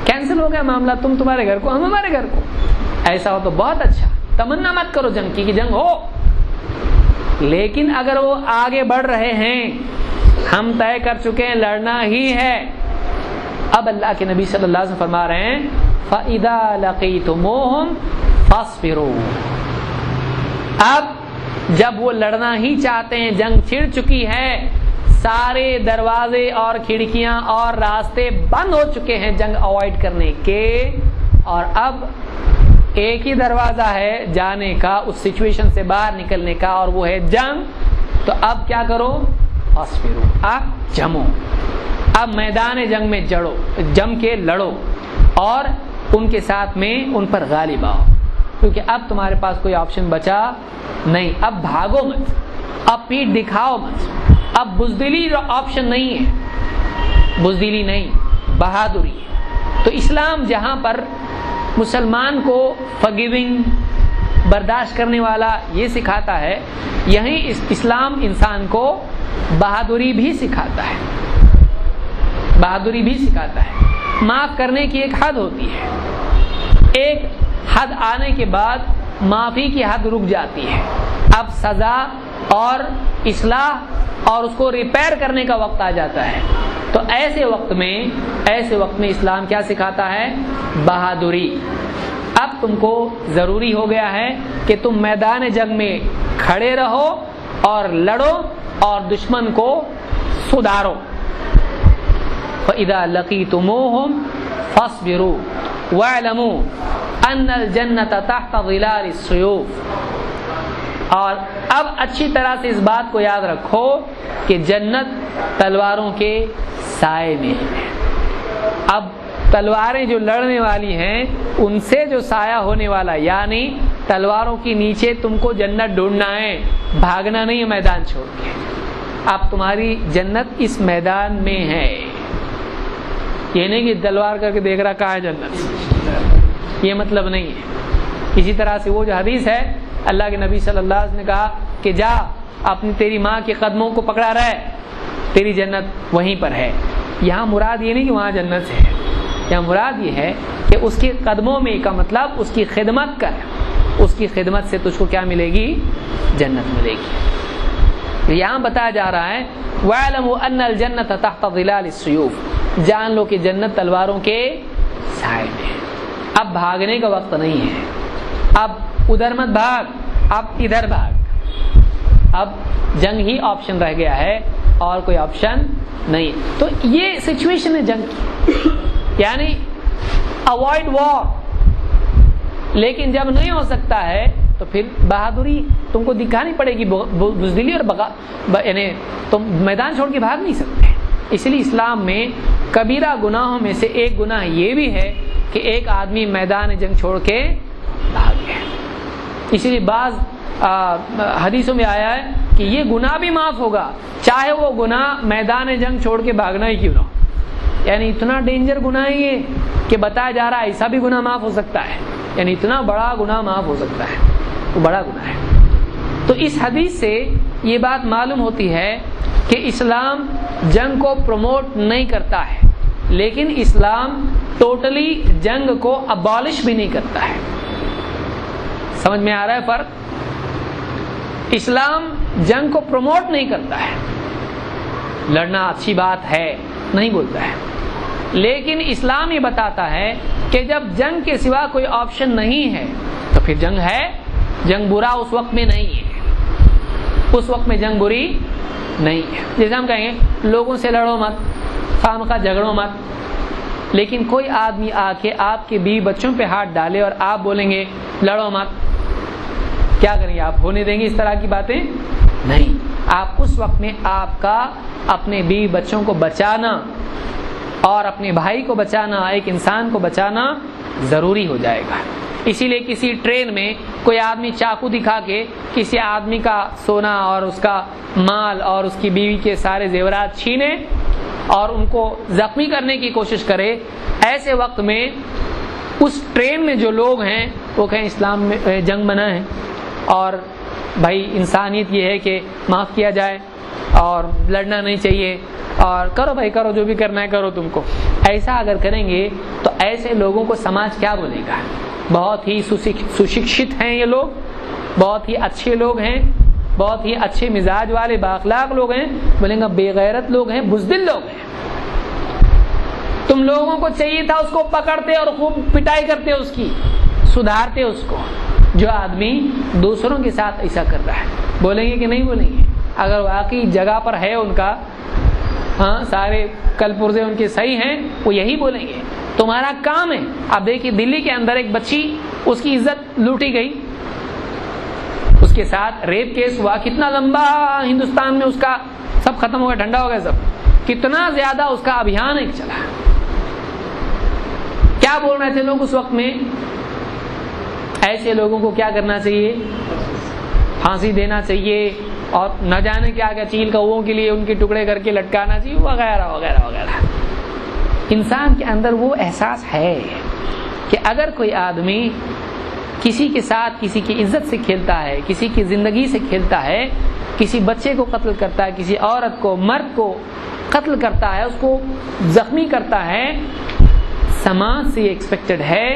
Speaker 1: کینسل ہو گیا معاملہ، تم تمہارے گھر کو ہم ہمارے گھر کو، ایسا ہو تو بہت اچھا. تمنا مت کرو جنگ کی کہ جنگ ہو. لیکن اگر وہ آگے بڑھ رہے ہیں، ہم طے کر چکے ہیں لڑنا ہی ہے، اب اللہ کے نبی صلی اللہ علیہ وسلم فرما رہے ہیں فَإِذَا لَقِيتُمُوهُمْ فَاصْبِرُوا. اب جب وہ لڑنا ہی چاہتے ہیں، جنگ چھڑ چکی ہے، سارے دروازے اور کھڑکیاں اور راستے بند ہو چکے ہیں جنگ اوائڈ کرنے کے، اور اب ایک ہی دروازہ ہے جانے کا، اس سچویشن سے باہر نکلنے کا، اور وہ ہے جنگ. تو اب کیا کرو؟ فَاصْبِرُوا، اب جمو، اب میدان جنگ میں جم کے لڑو اور ان کے ساتھ میں ان پر غالب آؤ، کیونکہ اب تمہارے پاس کوئی آپشن بچا نہیں. اب بھاگو مت، اب پیٹ دکھاؤ مت، اب بزدلی آپشن نہیں ہے، بزدلی نہیں، بہادری. تو اسلام جہاں پر مسلمان کو فگیونگ، برداشت کرنے والا یہ سکھاتا ہے، یہیں اسلام انسان کو بہادری بھی سکھاتا ہے، بہادری بھی سکھاتا ہے. معاف کرنے کی ایک حد ہوتی ہے، ایک حد آنے کے بعد معافی کی حد رک جاتی ہے، اب سزا اور اصلاح اور اس کو ریپیئر کرنے کا وقت آ جاتا ہے. تو ایسے وقت میں اسلام کیا سکھاتا ہے؟ بہادری. اب تم کو ضروری ہو گیا ہے کہ تم میدان جنگ میں کھڑے رہو اور لڑو اور دشمن کو سدھارو. فَإِذَا لَقِيتُمُوهُمْ فَاصْبِرُوا وَاعْلَمُوا أَنَّ الْجَنَّةَ تَحْتَ ظِلَالِ السُّيُوفِ. اور اب اچھی طرح سے اس بات کو یاد رکھو کہ جنت تلواروں کے سائے میں ہے. اب تلواریں جو لڑنے والی ہیں ان سے جو سایہ ہونے والا، یعنی تلواروں کے نیچے تم کو جنت ڈھونڈنا ہے، بھاگنا نہیں ہے میدان چھوڑ کے. اب تمہاری جنت اس میدان میں ہے، یہ نہیں کہ تلوار کر کے دیکھ رہا کہاں ہے جنت، یہ مطلب نہیں ہے. اسی طرح سے وہ جو حدیث ہے، اللہ کے نبی صلی اللہ علیہ وسلم نے کہا کہ جا اپنی تیری ماں کے قدموں کو پکڑا رہے، تیری جنت وہیں پر ہے. یہاں مراد یہ نہیں کہ وہاں جنت ہے، یہاں مراد یہ ہے کہ اس کے قدموں میں کا مطلب اس کی خدمت کر، اس کی خدمت سے تجھ کو کیا ملے گی؟ جنت ملے گی. یہاں بتایا جا رہا ہے وَاعْلَمُوا أَنَّ الْجَنَّةَ تَحْتَ ظِلَالِ السُّيُوفِ، جان لو کہ جنت تلواروں کے سائے میں. اب بھاگنے کا وقت نہیں ہے، اب ادھر مت بھاگ، اب ادھر بھاگ. اب جنگ ہی آپشن رہ گیا ہے اور کوئی آپشن نہیں. تو یہ سچویشن ہے جنگ کی، یعنی اوائڈ وار. لیکن جب نہیں ہو سکتا ہے تو پھر بہادری تم کو دکھانی پڑے گی، بزدلی اور یعنی تم میدان چھوڑ کے بھاگ نہیں سکتے. اس لیے اسلام میں کبیرہ گناہوں میں سے ایک گناہ یہ بھی ہے کہ ایک آدمی میدان جنگ چھوڑ کے بھاگ گیا. اسی لیے بعض حدیثوں میں آیا ہے کہ یہ گناہ بھی معاف ہوگا چاہے وہ گناہ میدان جنگ چھوڑ کے بھاگنا ہی کیوں نہ ہو. یعنی اتنا ڈینجر گناہ ہے یہ کہ بتایا جا رہا ہے ایسا بھی گناہ معاف ہو سکتا ہے، یعنی اتنا بڑا گناہ معاف ہو سکتا ہے، وہ بڑا گناہ ہے. تو اس حدیث سے یہ بات معلوم ہوتی ہے کہ اسلام جنگ کو پروموٹ نہیں کرتا ہے، لیکن اسلام ٹوٹلی جنگ کو ابالش بھی نہیں کرتا ہے. سمجھ میں آ رہا ہے فرق؟ اسلام جنگ کو پروموٹ نہیں کرتا ہے، لڑنا اچھی بات ہے نہیں بولتا ہے، لیکن اسلام یہ بتاتا ہے کہ جب جنگ کے سوا کوئی آپشن نہیں ہے تو پھر جنگ ہے، جنگ برا اس وقت میں نہیں ہے. اس وقت میں جنگ بری نہیں ہے. جیسے ہم کہیں گے لوگوں سے لڑو مت، خامخواہ جھگڑو مت، لیکن کوئی آدمی آ کے آپ کے بیوی بچوں پہ ہاتھ ڈالے اور آپ بولیں گے لڑو مت، کیا کریں گے آپ؟ ہونے دیں گے اس طرح کی باتیں؟ نہیں. آپ اس وقت میں آپ کا اپنے بیوی بچوں کو بچانا اور اپنے بھائی کو بچانا، ایک انسان کو بچانا ضروری ہو جائے گا. اسی لیے کسی ٹرین میں کوئی آدمی چاقو دکھا کے کسی آدمی کا سونا اور اس کا مال اور اس کی بیوی کے سارے زیورات چھینے اور ان کو زخمی کرنے کی کوشش کرے، ایسے وقت میں اس ٹرین میں جو لوگ ہیں وہ کہیں اسلام میں جنگ منع ہے اور بھائی انسانیت یہ ہے کہ معاف کیا جائے اور لڑنا نہیں چاہیے اور کرو بھائی کرو، جو بھی کرنا ہے کرو تم کو. ایسا اگر کریں گے تو ایسے لوگوں کو سماج کیا بولے گا؟ بہت ہی سشکشت ہیں یہ لوگ، بہت ہی اچھے لوگ ہیں، بہت ہی اچھے مزاج والے بااخلاق لوگ ہیں، بولیں گا بے غیرت لوگ ہیں، بزدل لوگ ہیں. تم لوگوں کو چاہیے تھا اس کو پکڑتے اور خوب پٹائی کرتے، اس کی سدھارتے اس کو. جو آدمی دوسروں کے ساتھ ایسا کر رہا ہے، بولیں گے کہ نہیں بولیں گے؟ اگر واقعی جگہ پر ہے ان کا، ہاں سارے کل پرزے ان کے صحیح ہیں، وہ یہی بولیں گے. تمہارا کام ہے. اب دیکھیے دلی کے اندر ایک بچی، اس کی عزت لوٹی گئی، اس کے ساتھ ریپ کیس ہوا، کتنا لمبا ہندوستان میں اس کا سب ختم ہو گیا، ٹھنڈا ہو گیا سب، کتنا زیادہ اس کا ابھیان ایک چلا. کیا بول رہے تھے لوگ اس وقت میں؟ ایسے لوگوں کو کیا کرنا چاہیے؟ پھانسی دینا چاہیے اور نہ جانے کیا کیا چیل کووں کے لیے ان کے ٹکڑے کر کے لٹکانا چاہیے، وغیرہ وغیرہ وغیرہ. انسان کے اندر وہ احساس ہے کہ اگر کوئی آدمی کسی کے ساتھ کسی کی عزت سے کھیلتا ہے، کسی کی زندگی سے کھیلتا ہے، کسی بچے کو قتل کرتا ہے، کسی عورت کو، مرد کو قتل کرتا ہے، اس کو زخمی کرتا ہے، سماج سے یہ ایکسپیکٹڈ ہے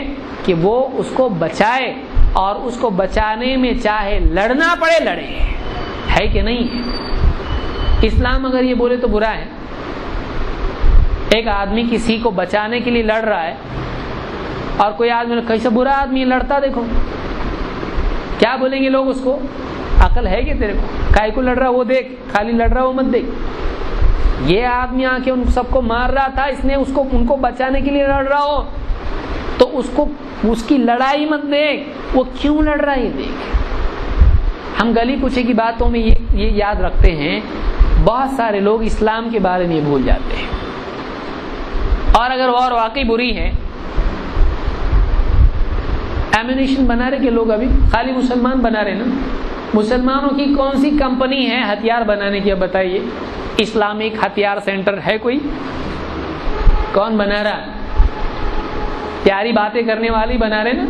Speaker 1: کہ وہ اس کو بچائے اور اس کو بچانے میں چاہے لڑنا پڑے لڑے. ہے کہ نہیں ہے؟ اسلام اگر یہ بولے تو برا ہے. ایک آدمی کسی کو بچانے کے لیے لڑ رہا ہے اور کوئی آدمی کیسا برا آدمی لڑتا دیکھو، کیا بولیں گے لوگ اس کو؟ عقل ہے کہ تیرے کو؟ کائے کو لڑ رہا وہ دیکھ، خالی لڑ رہا وہ مت دیکھ. یہ آدمی آ کے ان سب کو مار رہا تھا، اس نے اس کو ان کو بچانے کے لیے لڑ رہا ہو تو اس کی لڑائی مت دیکھ، وہ کیوں لڑ رہا ہے یہ دیکھ. ہم گلی کوچے کی باتوں میں یہ یاد رکھتے ہیں، بہت سارے لوگ اسلام کے بارے میں بھول جاتے ہیں. اور اگر اور واقعی بری ہے، ایمونیشن بنا رہے کہ لوگ ابھی خالی مسلمان بنا رہے نا. مسلمانوں کی کون سی کمپنی ہے ہتھیار بنانے کی؟ اب بتائیے. اسلامک ہتھیار سینٹر ہے کوئی؟ کون بنا رہا؟ پیاری باتیں کرنے والی بنا رہے نا.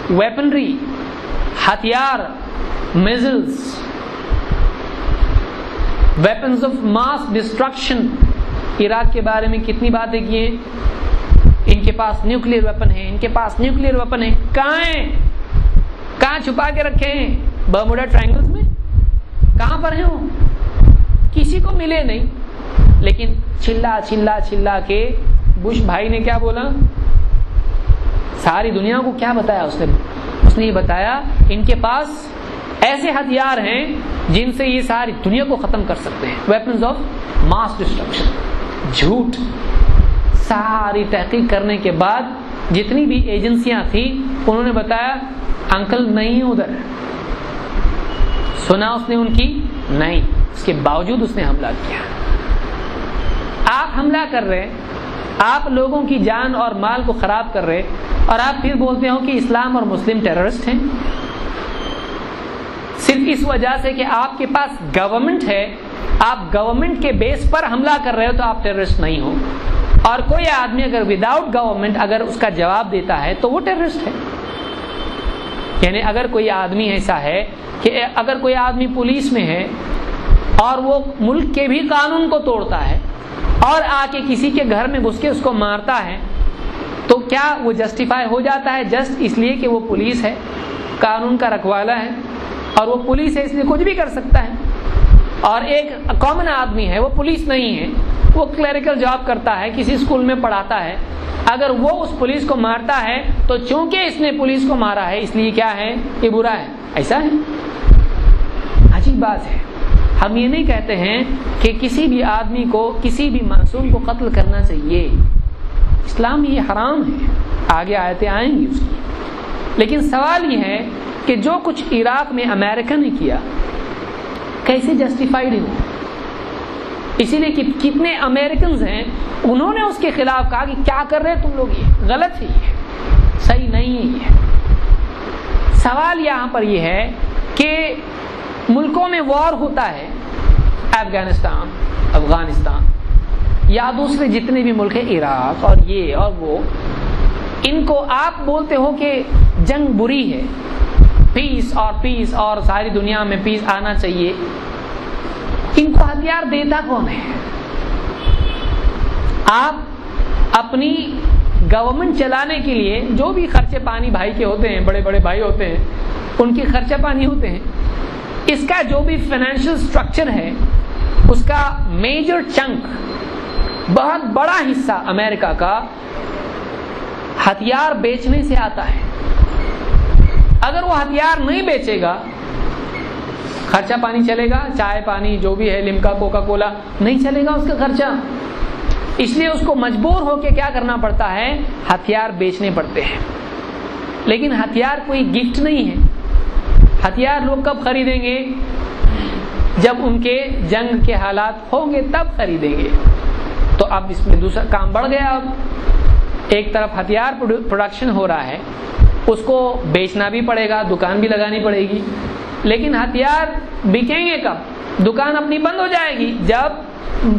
Speaker 1: ویپنری، ہتھیار، missiles, weapons of mass destruction. Iraq کے بارے میں کتنی باتیں کی ہیں. ان کے پاس نیوکلیر ویپن ہے، ان کے پاس نیوکلیر ویپن ہے. کہاں ہیں؟ کہاں چھپا کے رکھے ہیں؟ برموڈا ٹرائنگلز میں؟ کہاں پر ہیں وہ؟ کسی کو ملے نہیں. لیکن چلا چلا چلا کے بش بھائی نے کیا بولا؟ ساری دنیا کو کیا بتایا اس نے یہ بتایا ان کے پاس ایسے ہتھیار ہیں جن سے یہ ساری دنیا کو ختم کر سکتے ہیں. Weapons of mass destruction. جھوٹ. ساری تحقیق کرنے کے بعد جتنی بھی ایجنسیاں تھیں انہوں نے بتایا انکل نہیں ادھر. سنا اس نے ان کی؟ نہیں. اس کے باوجود اس نے حملہ کیا. آپ حملہ کر رہے، آپ لوگوں کی جان اور مال کو خراب کر رہے اور آپ پھر بولتے ہو کہ اسلام اور مسلم ٹیررسٹ ہیں. صرف اس وجہ سے کہ آپ کے پاس گورنمنٹ ہے، آپ گورنمنٹ کے بیس پر حملہ کر رہے ہو تو آپ ٹیررسٹ نہیں ہو. اور کوئی آدمی اگر وداؤٹ گورنمنٹ اگر اس کا جواب دیتا ہے تو وہ ٹیررسٹ ہے. یعنی اگر کوئی آدمی ایسا ہے کہ اگر کوئی آدمی پولیس میں ہے اور وہ ملک کے بھی قانون کو توڑتا ہے اور آ کے کسی کے گھر میں گھس کے اس کو مارتا ہے تو کیا وہ جسٹیفائی ہو جاتا ہے جسٹ اس لیے کہ وہ پولیس ہے، قانون کا رکھوالا ہے اور وہ پولیس ہے اس لیے کچھ بھی کر سکتا ہے؟ اور ایک کامن آدمی ہے، وہ پولیس نہیں ہے، وہ کلیریکل جاب کرتا ہے، کسی اسکول میں پڑھاتا ہے، اگر وہ اس پولیس کو مارتا ہے تو چونکہ اس نے پولیس کو مارا ہے اس لیے کیا ہے؟ یہ برا ہے. ایسا ہے؟ بات ہے. ہم یہ نہیں کہتے ہیں کہ کسی بھی آدمی کو, کسی بھی معصوم کو قتل کرنا چاہیے. اسلام یہ حرام ہے, آگے آیتیں آئیں گی اس کی. لیکن سوال یہ ہے کہ جو کچھ عراق میں امریکہ نے کیا کیسے جسٹیفائیڈ ہو؟ اسی لیے کہ کتنے امریکنز ہیں, انہوں نے اس کے خلاف کہا کہ کیا کر رہے تم لوگ, یہ غلط ہے, یہ صحیح نہیں ہے. یہ سوال یہاں پر یہ ہے کہ ملکوں میں وار ہوتا ہے, افغانستان, افغانستان یا دوسرے جتنے بھی ملک ہیں, عراق اور یہ اور وہ, ان کو آپ بولتے ہو کہ جنگ بری ہے, پیس اور ساری دنیا میں پیس آنا چاہیے. ان کو ہتھیار دیتا کون ہے؟ آپ اپنی گورنمنٹ چلانے کے لیے جو بھی خرچے پانی بھائی کے ہوتے ہیں, بڑے بڑے بھائی ہوتے ہیں, ان کے خرچہ پانی ہوتے ہیں, اس کا جو بھی فائنینشیل سٹرکچر ہے اس کا میجر چنک, بہت بڑا حصہ امریکہ کا ہتھیار بیچنے سے آتا ہے. اگر وہ ہتھیار نہیں بیچے گا, خرچہ پانی چلے گا, چائے پانی جو بھی ہے, لمکا کوکا کولا, نہیں چلے گا اس کا خرچہ. اس لیے اس کو مجبور ہو کے کیا کرنا پڑتا ہے, ہتھیار بیچنے پڑتے ہیں. لیکن ہتھیار کوئی گفٹ نہیں ہے. ہتھیار لوگ کب خریدیں گے؟ جب ان کے جنگ کے حالات ہوں گے تب خریدیں گے. تو اب اس میں دوسرا کام بڑھ گیا. اب ایک طرف ہتھیار پروڈکشن ہو رہا ہے, اس کو بیچنا بھی پڑے گا, دکان بھی لگانی پڑے گی. لیکن ہتھیار بکیں گے کب؟ دکان اپنی بند ہو جائے گی جب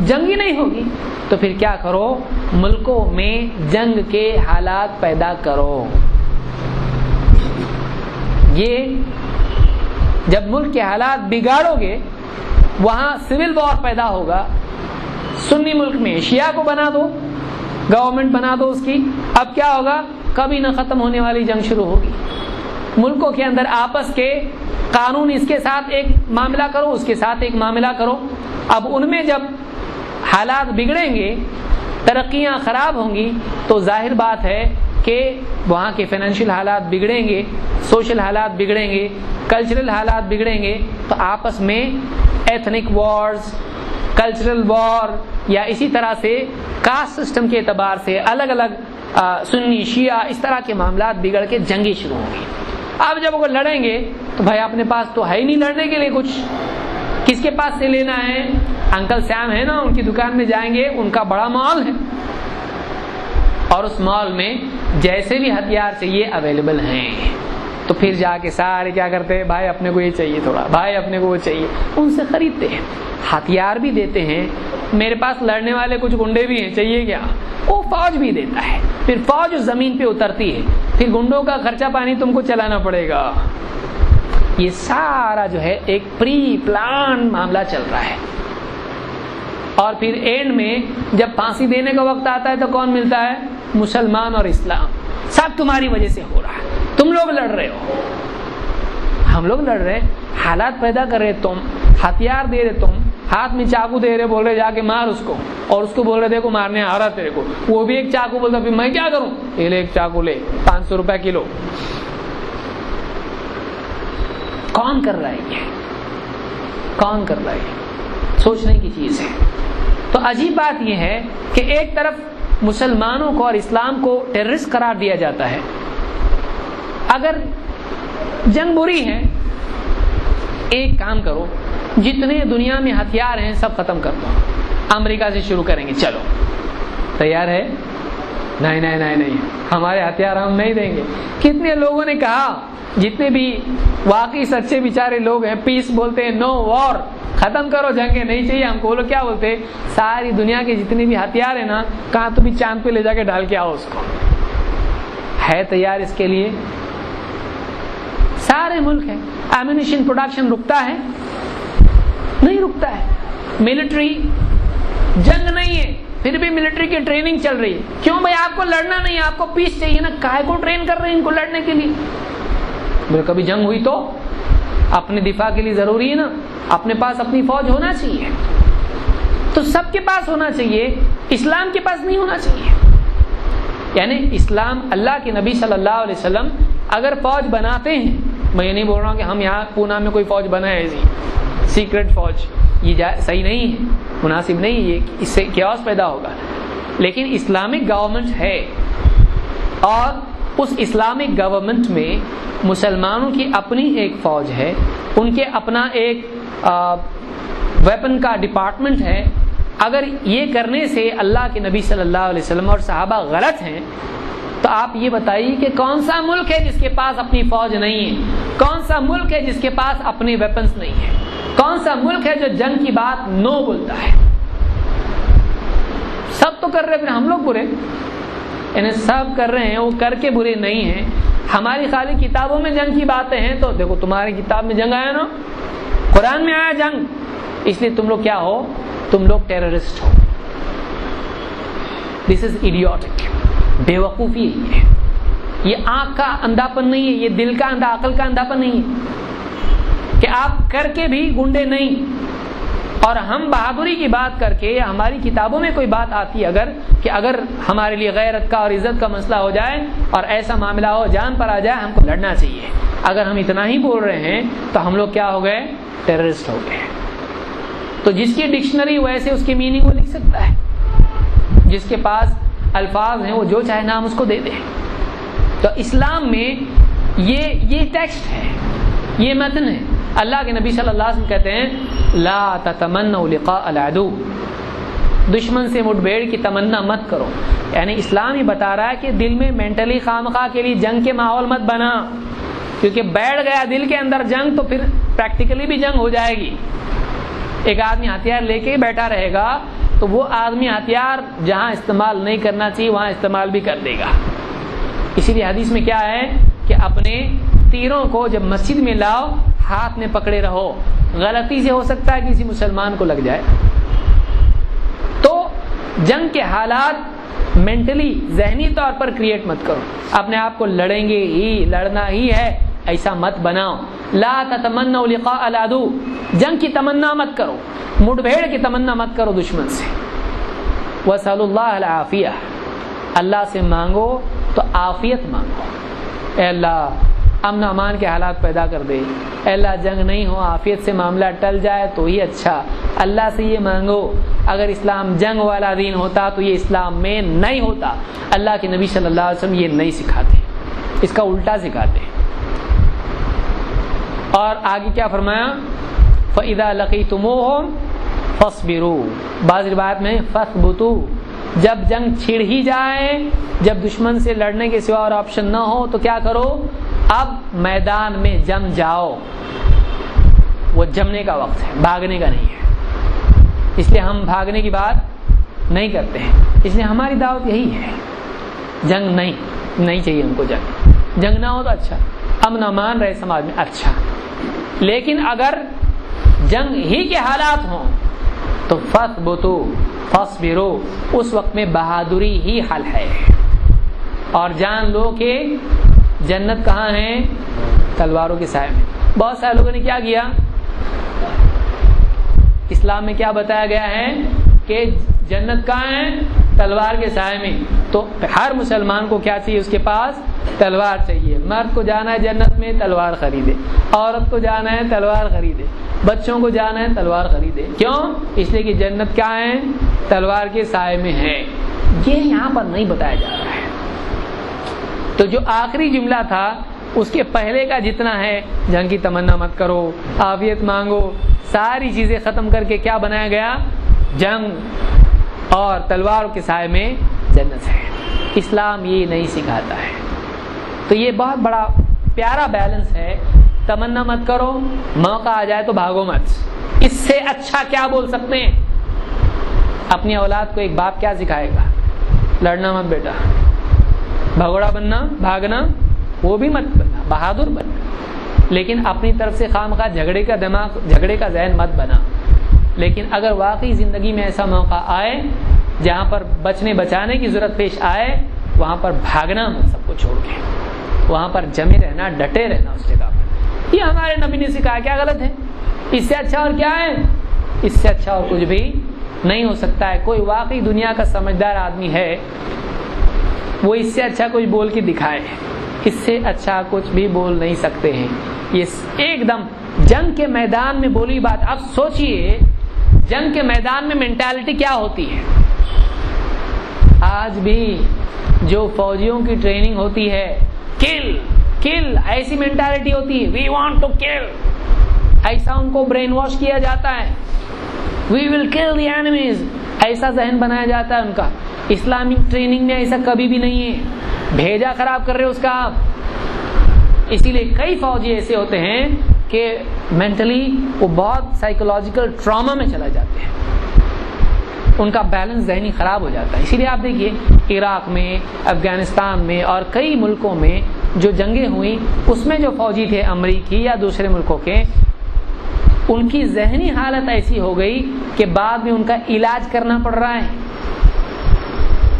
Speaker 1: جنگ ہی نہیں ہوگی. تو پھر کیا کرو, ملکوں میں جنگ کے حالات پیدا کرو. یہ جب ملک کے حالات بگاڑو گے, وہاں سول وار پیدا ہوگا. سنی ملک میں شیعہ کو بنا دو, گورنمنٹ بنا دو اس کی, اب کیا ہوگا, کبھی نہ ختم ہونے والی جنگ شروع ہوگی. ملکوں کے اندر آپس کے قانون, اس کے ساتھ ایک معاملہ کرو, اس کے ساتھ ایک معاملہ کرو. اب ان میں جب حالات بگڑیں گے, ترقیاں خراب ہوں گی, تو ظاہر بات ہے کہ وہاں کے فائنینشیل حالات بگڑیں گے, سوشل حالات بگڑیں گے, کلچرل حالات بگڑیں گے. تو آپس میں ایتھنک وارز, کلچرل وار, یا اسی طرح سے کاسٹ سسٹم کے اعتبار سے الگ الگ سنی شیعہ, اس طرح کے معاملات بگڑ کے جنگیں شروع ہوں گی. اب جب وہ لڑیں گے تو بھائی اپنے پاس تو ہے ہی نہیں لڑنے کے لیے کچھ, کس کے پاس سے لینا ہے؟ انکل سیم ہے نا, ان کی دکان میں جائیں گے, ان کا بڑا مال ہے, اور اس مال میں جیسے بھی ہتھیار چاہیے اویلیبل ہیں. تو پھر جا کے سارے کیا کرتے ہیں, بھائی اپنے کو یہ چاہیے تھوڑا, بھائی اپنے کو وہ چاہیے, ان سے خریدتے ہیں, ہتھیار بھی دیتے ہیں. میرے پاس لڑنے والے کچھ گنڈے بھی ہیں, چاہیے کیا, وہ فوج بھی دیتا ہے. پھر فوج اس زمین پہ اترتی ہے, پھر گنڈوں کا خرچہ پانی تم کو چلانا پڑے گا. یہ سارا جو ہے ایک پری پلان معاملہ چل رہا ہے. اور پھر اینڈ میں جب پھانسی دینے کا وقت آتا ہے تو کون ملتا ہے؟ مسلمان اور اسلام. سب تمہاری وجہ سے ہو رہا ہے, تم لوگ لڑ رہے ہو, ہم لوگ لڑ رہے, حالات پیدا کر رہے تم, ہتھیار دے رہے تم, ہاتھ میں چاقو دے رہے, بول رہے جا کے مار اس کو, اور اس کو بول رہے دیکھو مارنے آ رہا تیرے کو, وہ بھی ایک چاقو بولتا, پھر میں کیا کروں, یہ لے ایک چاقو لے, 500 روپے کلو. کون کر رہا ہے یہ, کون کر رہا ہے؟ سوچنے کی چیز ہے. تو عجیب بات یہ ہے کہ ایک طرف مسلمانوں کو اور اسلام کو ٹیررسٹ قرار دیا جاتا ہے. اگر جنگ بری ہے, ایک کام کرو, جتنے دنیا میں ہتھیار ہیں سب ختم کر دو. امریکہ سے شروع کریں گے, چلو تیار ہے؟ نہیں نہیں نہیں نہیں, ہمارے ہتھیار ہم نہیں دیں گے. کتنے لوگوں نے کہا, جتنے بھی واقعی سچے بیچارے لوگ ہیں, پیس بولتے ہیں, نو وار, ختم کرو جنگیں نہیں چاہیے ہم کو. وہ لوگ کیا بولتے, ساری دنیا کے جتنے بھی ہتھیار ہیں نا, کہاں تو بھی چاند پہ لے جا کے ڈال کے آؤ اس کو. ہے تیار اس کے لیے؟ سارے ملک ہیں. ایمونیشن پروڈکشن رکتا ہے؟ نہیں رکتا ہے. ملٹری جنگ نہیں ہے, پھر بھی ملٹری کی ٹریننگ چل رہی ہے. کیوں بھائی؟ آپ کو لڑنا نہیں, آپ کو پیس چاہیے نا, کائے کو ٹرین کر رہے ہیں ان کو لڑنے کے لیے؟ بولے کبھی جنگ ہوئی تو اپنے دفاع کے لیے ضروری ہے نا, اپنے پاس اپنی فوج ہونا چاہیے. تو سب کے پاس ہونا چاہیے, اسلام کے پاس نہیں ہونا چاہیے. یعنی اسلام, اللہ کے نبی صلی اللہ علیہ وسلم اگر فوج بناتے ہیں, میں یہ نہیں بول رہا ہوں کہ ہم یہاں پونا میں کوئی فوج بنائے ایسی, سیکرٹ فوج، یہ صحیح نہیں ہے، مناسب نہیں ہے، یہ اس سے کیوس پیدا ہوگا. لیکن اسلامک گورنمنٹ ہے، اور اس اسلامک گورنمنٹ میں مسلمانوں کی اپنی ایک فوج ہے، ان کے اپنا ایک ویپن کا ڈپارٹمنٹ ہے. اگر یہ کرنے سے اللہ کے نبی صلی اللہ علیہ وسلم اور صحابہ غلط ہیں تو آپ یہ بتائیے کہ کون سا ملک ہے جس کے پاس اپنی فوج نہیں ہے؟ کون سا ملک ہے جس کے پاس اپنے ویپنز نہیں ہیں؟ کون سا ملک ہے جو جنگ کی بات نو بولتا ہے؟ سب تو کر رہے ہیں، ہم لوگ برے، یعنی سب کر رہے ہیں، وہ کر کے برے نہیں ہیں. ہماری خالی کتابوں میں جنگ کی باتیں ہیں، تو دیکھو تمہاری کتاب میں جنگ آیا نا، قرآن میں آیا جنگ، اس لیے تم لوگ کیا ہو؟ تم لوگ ٹیررسٹ ہو. دس از ایڈیوٹک، بے وقوفی ہے. یہ آنکھ کا اندھاپن نہیں ہے، یہ دل کا عقل کا اندھاپن نہیں ہے کہ آپ کر کے بھی گنڈے نہیں. اور ہم بہادری کی بات کر کے، ہماری کتابوں میں کوئی بات آتی ہے کہ اگر ہمارے لیے غیرت کا اور عزت کا مسئلہ ہو جائے اور ایسا معاملہ ہو، جان پر آ جائے، ہم کو لڑنا چاہیے. اگر ہم اتنا ہی بول رہے ہیں تو ہم لوگ کیا ہو گئے؟ ٹیررسٹ ہو گئے. تو جس کی ڈکشنری ویسے اس کی میننگ وہ لکھ سکتا ہے، جس کے پاس الفاظ ہیں وہ جو چاہے نام اس کو دے دے. تو اسلام میں یہ ٹیکسٹ ہے، یہ متن ہے. اللہ کے نبی صلی اللہ علیہ وسلم کہتے ہیں لا تتمنوا لقاء العدو، دشمن سے مٹ بھیڑ کی تمنا مت کرو. یعنی اسلام ہی بتا رہا ہے کہ دل میں مینٹلی خامخواہ کے لیے جنگ کے ماحول مت بنا، کیونکہ بیٹھ گیا دل کے اندر جنگ تو پھر پریکٹیکلی بھی جنگ ہو جائے گی. ایک آدمی ہتھیار لے کے بیٹھا رہے گا تو وہ آدمی ہتھیار جہاں استعمال نہیں کرنا چاہیے وہاں استعمال بھی کر دے گا. اسی لیے حدیث میں کیا ہے کہ اپنے تیروں کو جب مسجد میں لاؤ ہاتھ میں پکڑے رہو، غلطی سے ہو سکتا ہے کسی مسلمان کو لگ جائے. تو جنگ کے حالات مینٹلی ذہنی طور پر کریٹ مت کرو. اپنے آپ کو لڑیں گے ہی، لڑنا ہی ہے، ایسا مت بناؤ. لا تتمنوا لقاء العدو، جنگ کی تمنا مت کرو، مٹ بھیڑ کی تمنا مت کرو دشمن سے. واسألوا اللہ العافیہ، اللہ سے مانگو تو عافیت مانگو. اے اللہ امن و امان کے حالات پیدا کر دے، اے اللہ جنگ نہیں ہو، عافیت سے معاملہ ٹل جائے تو ہی اچھا. اللہ سے یہ مانگو. اگر اسلام جنگ والا دین ہوتا تو یہ اسلام میں نہیں ہوتا. اللہ کے نبی صلی اللہ علیہ وسلم یہ نہیں سکھاتے، اس کا الٹا سکھاتے. اور آگے کیا فرمایا؟ فَإِذَا لَقِيتُمُوهُمْ فَاصْبِرُوا، بعض روایت میں فَاثْبُتُوا، جب جنگ چھڑ ہی جائے، جب دشمن سے لڑنے کے سوا اور آپشن نہ ہو تو کیا کرو؟ اب میدان میں جم جاؤ. وہ جمنے کا وقت ہے، بھاگنے کا نہیں ہے. اس لیے ہم بھاگنے کی بات نہیں کرتے ہیں. اس لیے ہماری دعوت یہی ہے، جنگ نہیں چاہیے ہم کو. جنگ نہ ہو تو اچھا، امن امان رہے سماج میں اچھا. لیکن اگر جنگ ہی کے حالات ہوں تو فَاثْبُتُوا فَاصْبِرُوا، اس وقت میں بہادری ہی حل ہے. اور جان لو کہ جنت کہاں ہے؟ تلواروں کے سائے میں. بہت سارے لوگوں نے کیا کیا؟ اسلام میں کیا بتایا گیا ہے کہ جنت کہاں ہے؟ تلوار کے سائے میں. تو ہر مسلمان کو کیا چاہیے؟ اس کے پاس تلوار چاہیے. مرد کو جانا ہے جنت میں، تلوار خریدے. عورت کو جانا ہے، تلوار خریدے. بچوں کو جانا ہے، تلوار خریدے. کیوں؟ اس لیے کہ جنت کیا ہے؟ تلوار کے سائے میں ہے. یہ یہاں پر نہیں بتایا جا رہا ہے. تو جو آخری جملہ تھا اس کے پہلے کا جتنا ہے، جنگ کی تمنا مت کرو، عافیت مانگو، ساری چیزیں ختم کر کے کیا بنایا گیا؟ جنگ اور تلوار کے سائے میں جنت ہے. اسلام یہ نہیں سکھاتا ہے. تو یہ بہت بڑا پیارا بیلنس ہے. تمنا مت کرو، موقع آ جائے تو بھاگو مت. اس سے اچھا کیا بول سکتے ہیں؟ اپنی اولاد کو ایک باپ کیا سکھائے گا؟ لڑنا مت بیٹا، بھگوڑا بننا، بھاگنا وہ بھی مت بننا، بہادر بننا. لیکن اپنی طرف سے خامخواہ جھگڑے کا ذہن مت بنا. لیکن اگر واقعی زندگی میں ایسا موقع آئے جہاں پر بچانے کی ضرورت پیش آئے، وہاں پر بھاگنا مت، سب کو چھوڑ کے وہاں پر جمے رہنا، ڈٹے رہنا اس جگہ پر. یہ ہمارے نبی نے سکھایا. کیا غلط ہے؟ اس سے اچھا اور کیا ہے؟ اس سے اچھا اور کچھ بھی نہیں ہو سکتا ہے. کوئی واقعی دنیا کا سمجھدار آدمی ہے وہ اس سے اچھا کچھ بول کے دکھائے. اس سے اچھا کچھ بھی بول نہیں سکتے ہیں. یہ ایک دم جنگ کے میدان میں بولی بات. اب سوچئے جنگ کے میدان میں مینٹالٹی کیا ہوتی ہے. آج بھی جو فوجیوں کی ٹریننگ ہوتی ہے کل کل ایسی مینٹالٹی ہوتی ہے. وی وانٹ ٹو کل, ایسا ان کو برین واش کیا جاتا ہے. وی ول کل دی اینیمیز, ایسا ذہن بنایا جاتا ہے ان کا. اسلامک ٹریننگ میں ایسا کبھی بھی نہیں ہے. بھیجا خراب کر رہے اس کا آپ. اسی لیے کئی فوجی ایسے ہوتے ہیں کہ مینٹلی وہ بہت سائیکولوجیکل ٹراما میں چلا جاتے ہیں, ان کا بیلنس ذہنی خراب ہو جاتا ہے. اسی لیے آپ دیکھیے عراق میں, افغانستان میں اور کئی ملکوں میں جو جنگیں ہوئیں اس میں جو فوجی تھے امریکی یا دوسرے ملکوں کے, ان کی ذہنی حالت ایسی ہو گئی کہ بعد میں ان کا علاج کرنا پڑ رہا ہے,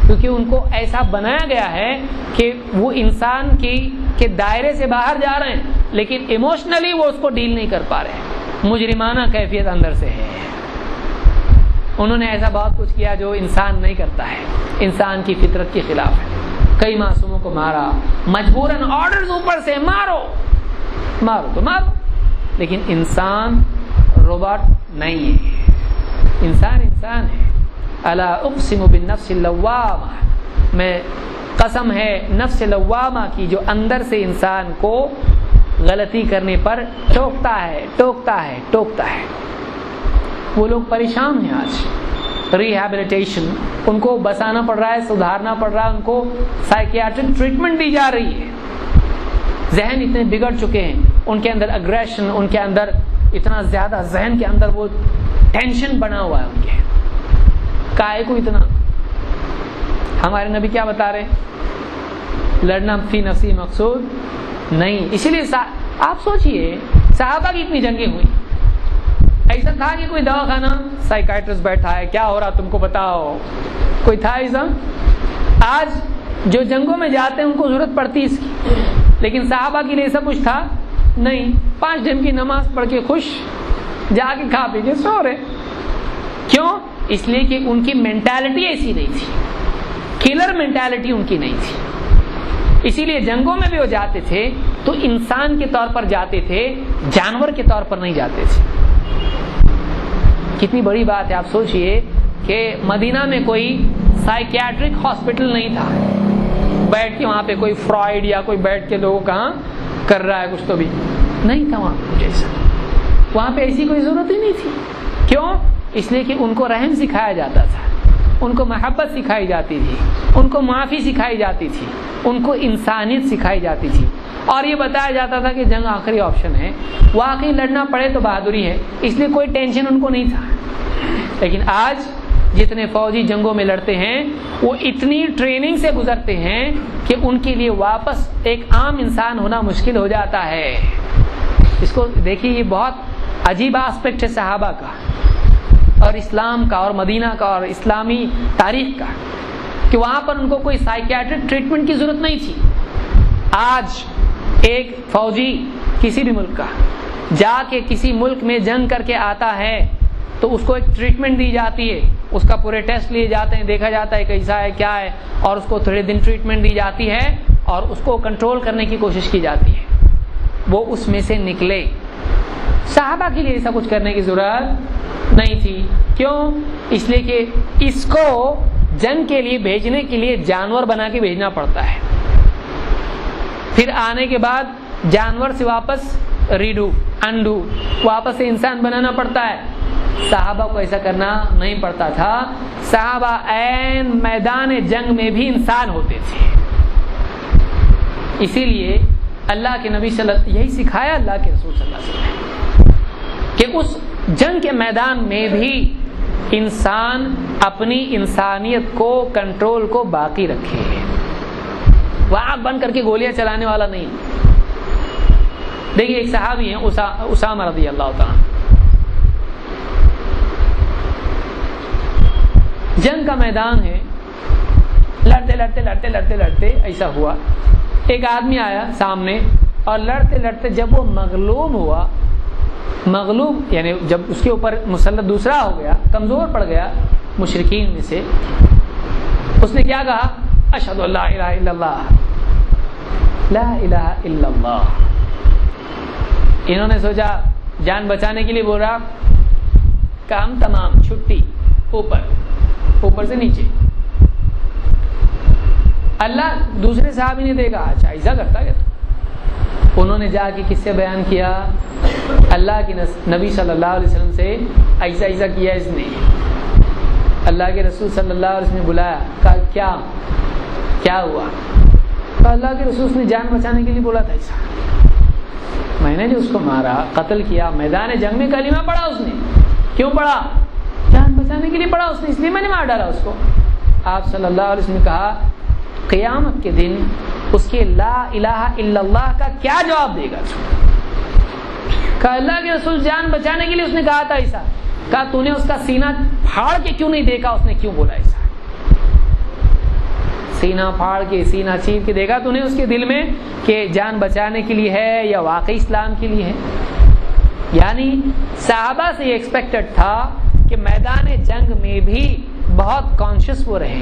Speaker 1: کیونکہ ان کو ایسا بنایا گیا ہے کہ وہ انسان کے دائرے سے باہر جا رہے ہیں لیکن ایموشنلی وہ اس کو ڈیل نہیں کر پا رہے ہیں. مجرمانہ کیفیت اندر سے ہے. انہوں نے ایسا بہت کچھ کیا جو انسان نہیں کرتا ہے, انسان کی فطرت کے خلاف ہے. کئی معصوموں کو مارا مجبوراً, آرڈرز اوپر سے مارو مارو تو مارو, لیکن انسان روبوٹ نہیں ہے. انسان انسان ہے. الا اقسم بالنفس اللوامہ, میں قسم ہے نفس لوامہ کی جو اندر سے انسان کو غلطی کرنے پر ٹوکتا ہے ٹوکتا ہے ٹوکتا ہے. وہ لوگ پریشان ہیں آج. ریہیبلیٹیشن, ان کو بسانا پڑ رہا ہے, سدھارنا پڑ رہا ہے, ان کو سائیکیاٹرک ٹریٹمنٹ دی جا رہی ہے. ذہن اتنے بگڑ چکے ہیں, ان کے اندر اگریشن, ان کے اندر اتنا زیادہ, ذہن کے اندر وہ ٹینشن بنا ہوا ہے ان کے. کائے کو اتنا. ہمارے نبی کیا بتا رہے ہیں؟ لڑنا فی نفسی مقصود نہیں. اسی لیے آپ سوچئے صحابہ کی اتنی جنگیں ہوئی, ایسا تھا کہ کوئی دواخانہ سائیکائٹرسٹ بیٹھا ہے, کیا ہو رہا تم کو بتاؤ, کوئی تھا ایسا؟ آج جو جنگوں میں جاتے ہیں ان کو ضرورت پڑتی اس کی, لیکن صحابہ کے لیے ایسا کچھ تھا نہیں. 5 ٹائم کی نماز پڑھ کے خوش, جا کے کھا پی کے سو رہے. کیوں؟ اس لیے کہ ان کی مینٹالٹی ایسی نہیں تھی, کلر مینٹالٹی ان کی نہیں تھی. اسی لیے جنگوں میں بھی وہ جاتے تھے تو انسان کے طور پر جاتے تھے, جانور کے طور پر نہیں جاتے تھے. کتنی بڑی بات ہے. آپ سوچئے کہ مدینہ میں کوئی سائیکیاٹرک ہاسپٹل نہیں تھا, بیٹھ کے وہاں پہ کوئی فرائیڈ یا کوئی بیٹھ کے لوگوں کہاں کر رہا ہے کچھ, تو بھی نہیں تھا وہاں پہ. جیسا وہاں پہ ایسی کوئی ضرورت ہی نہیں تھی. کیوں؟ اس لیے کہ ان کو رحم سکھایا جاتا تھا, ان کو محبت سکھائی جاتی تھی, ان کو معافی سکھائی جاتی تھی, ان کو انسانیت سکھائی جاتی تھی, اور یہ بتایا جاتا تھا کہ جنگ آخری آپشن ہے, واقعی لڑنا پڑے تو بہادری ہے. اس لیے کوئی ٹینشن ان کو نہیں تھا. لیکن آج جتنے فوجی جنگوں میں لڑتے ہیں وہ اتنی ٹریننگ سے گزرتے ہیں کہ ان کے لیے واپس ایک عام انسان ہونا مشکل ہو جاتا ہے. اس کو دیکھیے, یہ بہت عجیب آسپیکٹ ہے صحابہ کا اور اسلام کا اور مدینہ کا اور اسلامی تاریخ کا, کہ وہاں پر ان کو کوئی سائیکیاٹرک ٹریٹمنٹ کی ضرورت نہیں تھی. آج ایک فوجی کسی بھی ملک کا جا کے کسی ملک میں جنگ کر کے آتا ہے تو اس کو ایک ٹریٹمنٹ دی جاتی ہے, اس کا پورے ٹیسٹ لیے جاتے ہیں, دیکھا جاتا ہے کیسا ہے کیا ہے, اور اس کو تھوڑے دن ٹریٹمنٹ دی جاتی ہے اور اس کو کنٹرول کرنے کی کوشش کی جاتی ہے, وہ اس میں سے نکلے. صحابہ کے لیے ایسا کچھ کرنے کی ضرورت نہیں تھی. کیوں؟ اس لیے کہ اس کو جنگ کے لیے بھیجنے کے لیے جانور بنا کے بھیجنا پڑتا ہے, پھر آنے کے بعد جانور سے واپس ریڈو انڈو واپس سے انسان بنانا پڑتا ہے. صحابہ کو ایسا کرنا نہیں پڑتا تھا. صحابہ عین میدان جنگ میں بھی انسان ہوتے تھے. اسی لیے اللہ کے نبی صلی اللہ علیہ وسلم یہی سکھایا اللہ کے رسول صلی اللہ علیہ وسلم کہ اس جنگ کے میدان میں بھی انسان اپنی انسانیت کو, کنٹرول کو باقی رکھے, وہ آنکھ بند کر کے گولیاں چلانے والا نہیں. دیکھیے ایک صحابی ہیں اسامہ رضی اللہ تعالیٰ, جنگ کا میدان ہے, لڑتے لڑتے لڑتے لڑتے لڑتے ایسا ہوا ایک آدمی آیا سامنے, اور لڑتے لڑتے جب وہ مغلوب ہوا, مغلوب یعنی جب اس کے اوپر مسلط دوسرا ہو گیا, کمزور پڑ گیا مشرکین میں سے, اس نے کیا کہا؟ اشہد ان لا الہ الا اللہ, لا الہ الا اللہ. انہوں نے سوچا جان بچانے کے لیے بول رہا، کام تمام، چھٹی، اوپر سے نیچے۔ اللہ دوسرے صحابی نے دیکھا، اچھا ایسا کرتا ہے تو انہوں نے جا کے کس سے بیان کیا؟ اللہ کے نبی صلی اللہ علیہ وسلم سے، ایسا کیا اس نے۔ اللہ کے رسول صلی اللہ علیہ وسلم نے بلایا، کہا کیا ہوا؟ تو اللہ کے رسول نے جان بچانے کے لیے بولا تھا ایسا، میں نے جو اس کو مارا، قتل کیا، میدان جنگ میں کلمہ پڑھا اس نے۔ کیوں پڑھا؟ جان بچانے کے لیے پڑھا اس نے، اس لیے میں نے مار ڈالا اس کو۔ آپ صلی اللہ علیہ وسلم نے کہا قیامت کے دن اس کے لا الہ الا اللہ کا کیا جواب دے گا؟ کہا اللہ کے رسول جان بچانے کے لیے اس نے کہا تھا ایسا۔ کہا تو نے اس کا سینہ پھاڑ کے کیوں نہیں دیکھا؟ اس نے کیوں بولا ایسا؟ سینہ پھاڑ کے، سینہ چیر کے دیکھا تو نے اس کے دل میں کہ جان بچانے کے لیے ہے یا واقعی اسلام کے لیے ہے؟ یعنی صحابہ سے یہ ایکسپیکٹڈ تھا کہ میدان جنگ میں بھی بہت کانشیس وہ رہے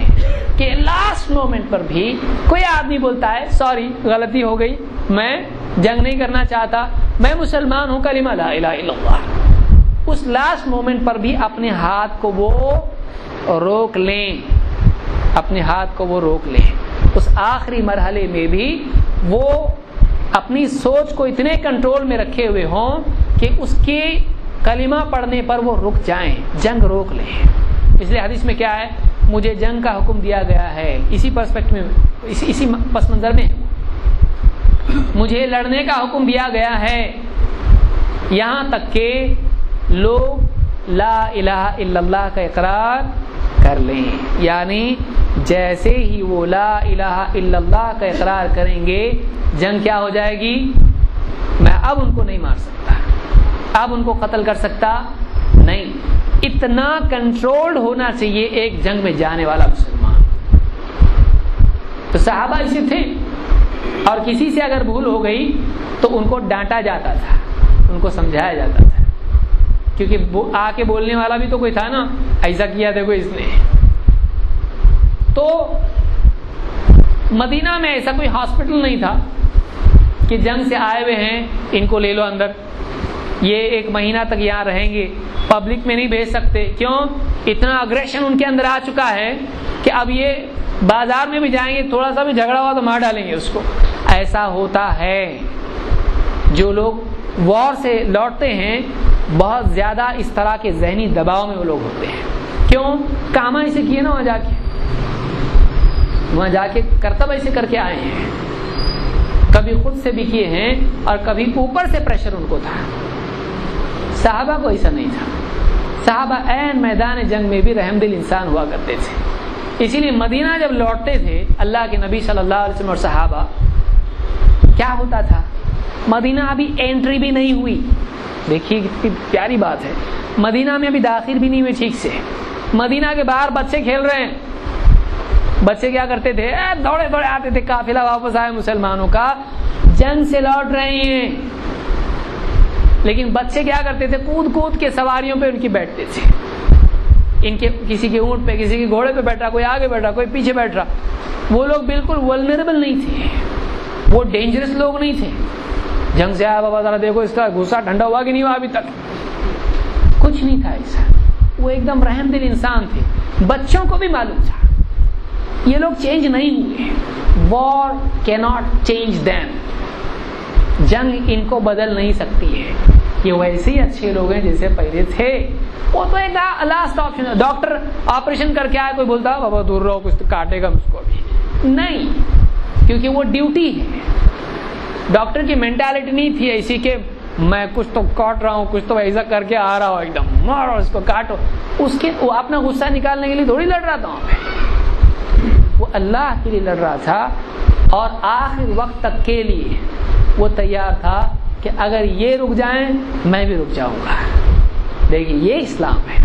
Speaker 1: کہ لاسٹ مومنٹ پر بھی کوئی آدمی بولتا ہے سوری غلطی ہو گئی، میں جنگ نہیں کرنا چاہتا، میں مسلمان ہوں، کلمہ لا الہ الا اللہ، اس لاسٹ مومنٹ پر بھی اپنے ہاتھ کو وہ روک لیں، اپنے ہاتھ کو وہ روک لیں۔ اس آخری مرحلے میں بھی وہ اپنی سوچ کو اتنے کنٹرول میں رکھے ہوئے ہوں کہ اس کے کلمہ پڑھنے پر وہ رک جائیں، جنگ روک لیں۔ اس لیے حدیث میں کیا ہے؟ مجھے جنگ کا حکم دیا گیا ہے، اسی پرسپیکٹ میں، اسی پس منظر میں مجھے لڑنے کا حکم دیا گیا ہے، یہاں تک کہ لوگ لا الہ الا اللہ کا اقرار کر لیں۔ یعنی جیسے ہی وہ لا الہ الا اللہ کا اقرار کریں گے، جنگ کیا ہو جائے گی؟ میں اب ان کو نہیں مار سکتا، اب ان کو قتل کر سکتا نہیں۔ اتنا کنٹرولڈ ہونا چاہیے ایک جنگ میں جانے والا مسلمان۔ تو صحابہ ایسے تھے، اور کسی سے اگر بھول ہو گئی تو ان کو ڈانٹا جاتا تھا، ان کو سمجھایا جاتا تھا، کیونکہ آ کے بولنے والا بھی تو کوئی تھا نا، ایسا کیا دیکھو اس نے۔ تو مدینہ میں ایسا کوئی ہاسپٹل نہیں تھا کہ جنگ سے آئے ہوئے ہیں ان کو لے لو اندر، یہ 1 مہینہ تک یہاں رہیں گے، پبلک میں نہیں بھیج سکتے۔ کیوں؟ اتنا اگریشن ان کے اندر آ چکا ہے کہ اب یہ بازار میں بھی جائیں گے، تھوڑا سا بھی جھگڑا ہوا تو مار ڈالیں گے اس کو۔ ایسا ہوتا ہے، جو لوگ وار سے لوٹتے ہیں بہت زیادہ اس طرح کے ذہنی دباؤ میں وہ لوگ ہوتے ہیں۔ کیوں؟ کام ایسے کیے نا، وہاں جا کے کرتب ایسے کر کے آئے ہیں، کبھی خود سے بھی کیے ہیں اور کبھی اوپر سے پریشر ان کو تھا۔ صحابہ کو ایسا نہیں تھا، صحابہ عین میدان جنگ میں بھی رحم دل انسان ہوا کرتے تھے۔ اسی لیے مدینہ جب لوٹتے تھے اللہ کے نبی صلی اللہ علیہ وسلم اور صحابہ، کیا ہوتا تھا؟ مدینہ ابھی انٹری بھی نہیں ہوئی، دیکھیے کتنی پیاری بات ہے، مدینہ میں ابھی داخل بھی نہیں ہوئے ٹھیک سے، مدینہ کے باہر بچے کھیل رہے ہیں۔ بچے کیا کرتے تھے؟ دوڑے دوڑے آتے تھے، قافلہ واپس آئے مسلمانوں کا، جنگ سے لوٹ رہے ہیں، لیکن بچے کیا کرتے تھے؟ کود کود کے سواریوں پہ ان کی بیٹھتے تھے، ان کے کسی کے اونٹ پہ، کسی کے گھوڑے پہ بیٹھا، کوئی آگے بیٹھا، کوئی پیچھے بیٹھ رہا۔ وہ لوگ بالکل ولنریبل نہیں تھے، وہ ڈینجرس لوگ نہیں تھے۔ جنگ سے آیا بابا ذرا دیکھو اس کا غصہ ٹھنڈا ہوا کہ نہیں ہوا ابھی تک، کچھ نہیں تھا ایسا، وہ ایک دم رحم دل انسان تھے۔ بچوں کو بھی معلوم تھا یہ لوگ چینج نہیں ہوئے، وار کی ناٹ چینج دیم، جنگ ان کو بدل نہیں سکتی ہے، یہ ویسے ہی اچھے لوگ ہیں جیسے پہلے تھے۔ وہ تو ایک لاسٹ آپشن ہے، ڈاکٹر آپریشن کر کے آئے، کوئی بولتا بابا دور رہو کچھ تو کاٹے گا مجھ کو ابھی نہیں، کیونکہ وہ ڈیوٹی ہے۔ ڈاکٹر کی مینٹالٹی نہیں تھی ایسی کہ میں کچھ تو کاٹ رہا ہوں، کچھ تو ایسا کر کے آ رہا ہوں، ایک دم مارو اس کو کاٹو، اس کے وہ اپنا غصہ نکالنے کے لیے تھوڑی لڑ رہا تھا وہاں پہ، وہ اللہ کے لیے لڑ رہا تھا، اور آخر وقت تک کے لیے وہ تیار تھا کہ اگر یہ رک جائیں میں بھی رک جاؤں گا۔ دیکھیے یہ اسلام ہے،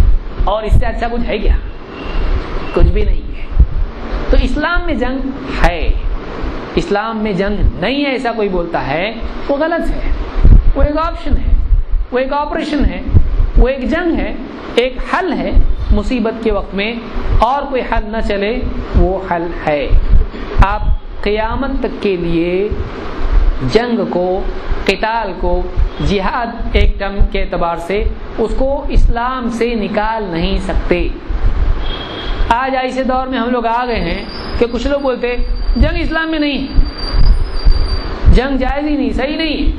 Speaker 1: اور اس سے اچھا کچھ ہے کیا؟ کچھ بھی نہیں ہے۔ تو اسلام میں جنگ ہے، اسلام میں جنگ نہیں ہے ایسا کوئی بولتا ہے وہ غلط ہے، وہ ایک آپشن ہے، وہ ایک آپریشن ہے، وہ ایک جنگ ہے، ایک حل ہے مصیبت کے وقت میں، اور کوئی حل نہ چلے وہ حل ہے۔ آپ قیامت تک کے لیے جنگ کو قتال کو جہاد ایک ٹرم کے اعتبار سے اس کو اسلام سے نکال نہیں سکتے۔ آج ایسے دور میں ہم لوگ آ گئے ہیں کہ کچھ لوگ بولتے جنگ اسلام میں نہیں ہے، جنگ جائز ہی نہیں، صحیح نہیں ہے۔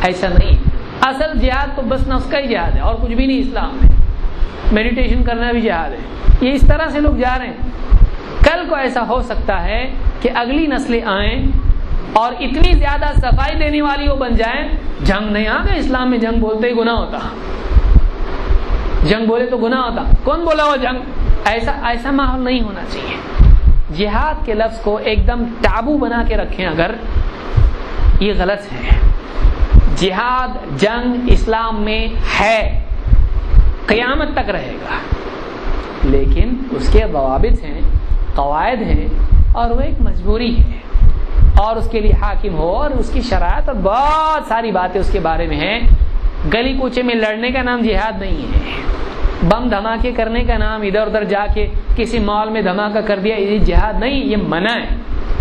Speaker 1: ایسا نہیں، اصل جہاد تو بس نفس کا ہی جہاد ہے اور کچھ بھی نہیں اسلام میں۔ میڈیٹیشن کرنا بھی جہاد ہے۔ یہ اس طرح سے لوگ جا رہے ہیں۔ کل کو ایسا ہو سکتا ہے کہ اگلی نسلیں آئیں اور اتنی زیادہ صفائی دینے والی وہ بن جائیں، جنگ نہیں آ گئے اسلام میں، جنگ بولتے ہی گناہ ہوتا، جنگ بولے تو گناہ ہوتا، کون بولا وہ جنگ؟ ایسا ماحول نہیں ہونا چاہیے۔ جہاد کے لفظ کو ایک دم ٹابو بنا کے رکھیں اگر، یہ غلط ہے۔ جہاد جنگ اسلام میں ہے، قیامت تک رہے گا، لیکن اس کے ضوابط ہیں، قواعد ہیں، اور وہ ایک مجبوری ہے، اور اس کے لیے حاکم ہو اور اس کی شرائط اور بہت ساری باتیں اس کے بارے میں ہیں۔ گلی کوچے میں لڑنے کا نام جہاد نہیں ہے، بم دھماکے کرنے کا نام ادھر ادھر جا کے کسی مال میں دھماکہ کر دیا، یہ جہاد نہیں، یہ منع ہے۔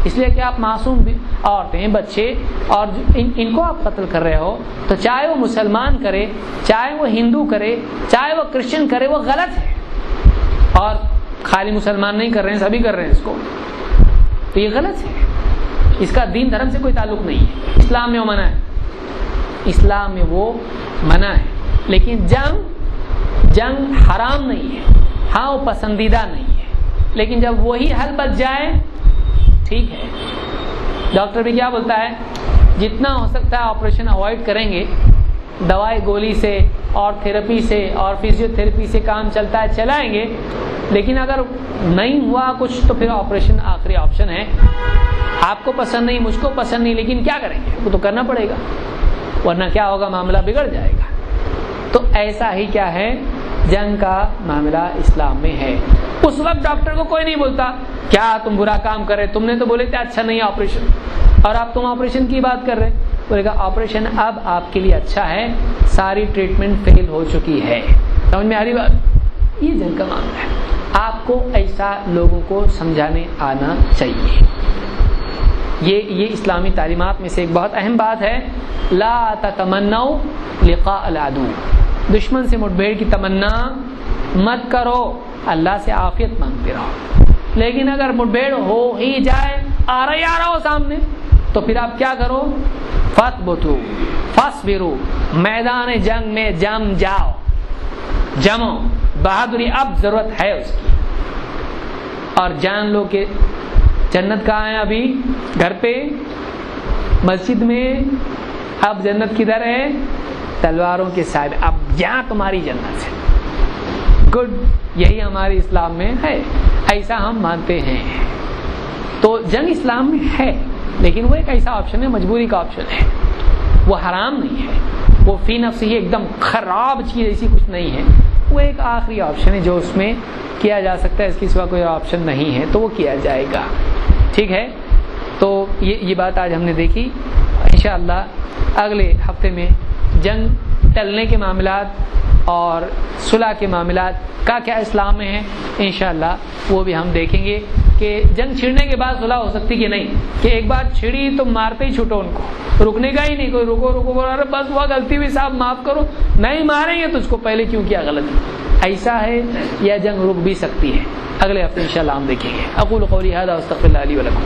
Speaker 1: اس لیے کہ آپ معصوم عورتیں، بچے اور ان کو آپ قتل کر رہے ہو، تو چاہے وہ مسلمان کرے، چاہے وہ ہندو کرے، چاہے وہ کرسچن کرے، وہ غلط ہے۔ اور خالی مسلمان نہیں کر رہے ہیں، سبھی کر رہے ہیں اس کو، تو یہ غلط ہے۔ اس کا دین دھرم سے کوئی تعلق نہیں ہے۔ اسلام میں وہ منع ہے، اسلام میں وہ منع ہے، لیکن جنگ حرام نہیں ہے، ہاں وہ پسندیدہ نہیں ہے، لیکن جب وہی حل بچ جائے ٹھیک ہے۔ ڈاکٹر بھی کیا بولتا ہے، جتنا ہو سکتا ہے آپریشن اوائڈ کریں گے، دوائی گولی سے اور تھراپی سے اور فزیو تھراپی سے کام چلتا ہے چلائیں گے، لیکن اگر نہیں ہوا کچھ تو پھر آپریشن آخری آپشن ہے۔ آپ کو پسند نہیں، مجھ کو پسند نہیں، لیکن کیا کریں گے، وہ تو کرنا پڑے گا، ورنہ کیا ہوگا، معاملہ بگڑ جائے گا۔ تو ایسا ہی کیا ہے، جنگ کا معاملہ اسلام میں ہے۔ اس وقت ڈاکٹر کو کوئی نہیں بولتا کیا تم برا کام کر رہے، تم نے تو بولے تھے اچھا نہیں آپریشن، اور اب تم آپریشن کی بات کر رہے، بولے گا آپریشن اب آپ کے لیے اچھا ہے، ساری ٹریٹمنٹ فیل ہو چکی ہے۔ سمجھ میں آ رہی بات؟ یہ جنگ کا معاملہ ہے، آپ کو ایسا لوگوں کو سمجھانے آنا چاہیے۔ یہ اسلامی تعلیمات میں سے ایک بہت اہم بات ہے، لا تتمنوا لقاء العدو، دشمن سے مٹبھیڑ کی تمنا مت کرو، اللہ سے عافیت مانگتے رہو۔ لیکن اگر مٹبھیڑ ہو ہی جائے، آ رہا ہو سامنے، تو پھر آپ کیا کرو، فَاثْبُتُوا فَاصْبِرُوا، میدان جنگ میں جم جاؤ، جمو، بہادری اب ضرورت ہے اس کی، اور جان لو کہ جنت کہاں ہے، ابھی گھر پہ، مسجد میں، اب جنت کدھر ہے، تلواروں کے صاحب، اب یہاں تمہاری جنت ہے۔ گڈ، یہی ہمارے اسلام میں ہے، ایسا ہم مانتے ہیں۔ تو جنگ اسلام میں ہے، لیکن وہ ایک ایسا آپشن ہے، مجبوری کا آپشن ہے، وہ حرام نہیں ہے، وہ فی نفس ہی ایک دم خراب چیز ایسی کچھ نہیں ہے، وہ ایک آخری آپشن ہے جو اس میں کیا جا سکتا ہے، اس کے سوا کوئی آپشن نہیں ہے، تو وہ کیا جائے گا۔ ٹھیک ہے، تو یہ بات آج ہم نے دیکھی۔ انشاءاللہ اگلے ہفتے میں جنگ ٹلنے کے معاملات اور صلح کے معاملات کا کیا اسلام میں ہے، انشاءاللہ وہ بھی ہم دیکھیں گے کہ جنگ چھڑنے کے بعد صلح ہو سکتی کہ نہیں، کہ ایک بار چھڑی تو مارتے ہی چھوٹو ان کو، رکنے کا ہی نہیں، کوئی رکو ارے بس ہوا غلطی ہوئی صاحب معاف کرو، نہیں ماریں گے تو اس کو پہلے کیوں کیا غلطی، ایسا ہے، یا جنگ رک بھی سکتی ہے۔ اگلے ہفتے انشاءاللہ ہم دیکھیں گے۔ اقول قولی ھذا واستغفر اللہ لی ولکم۔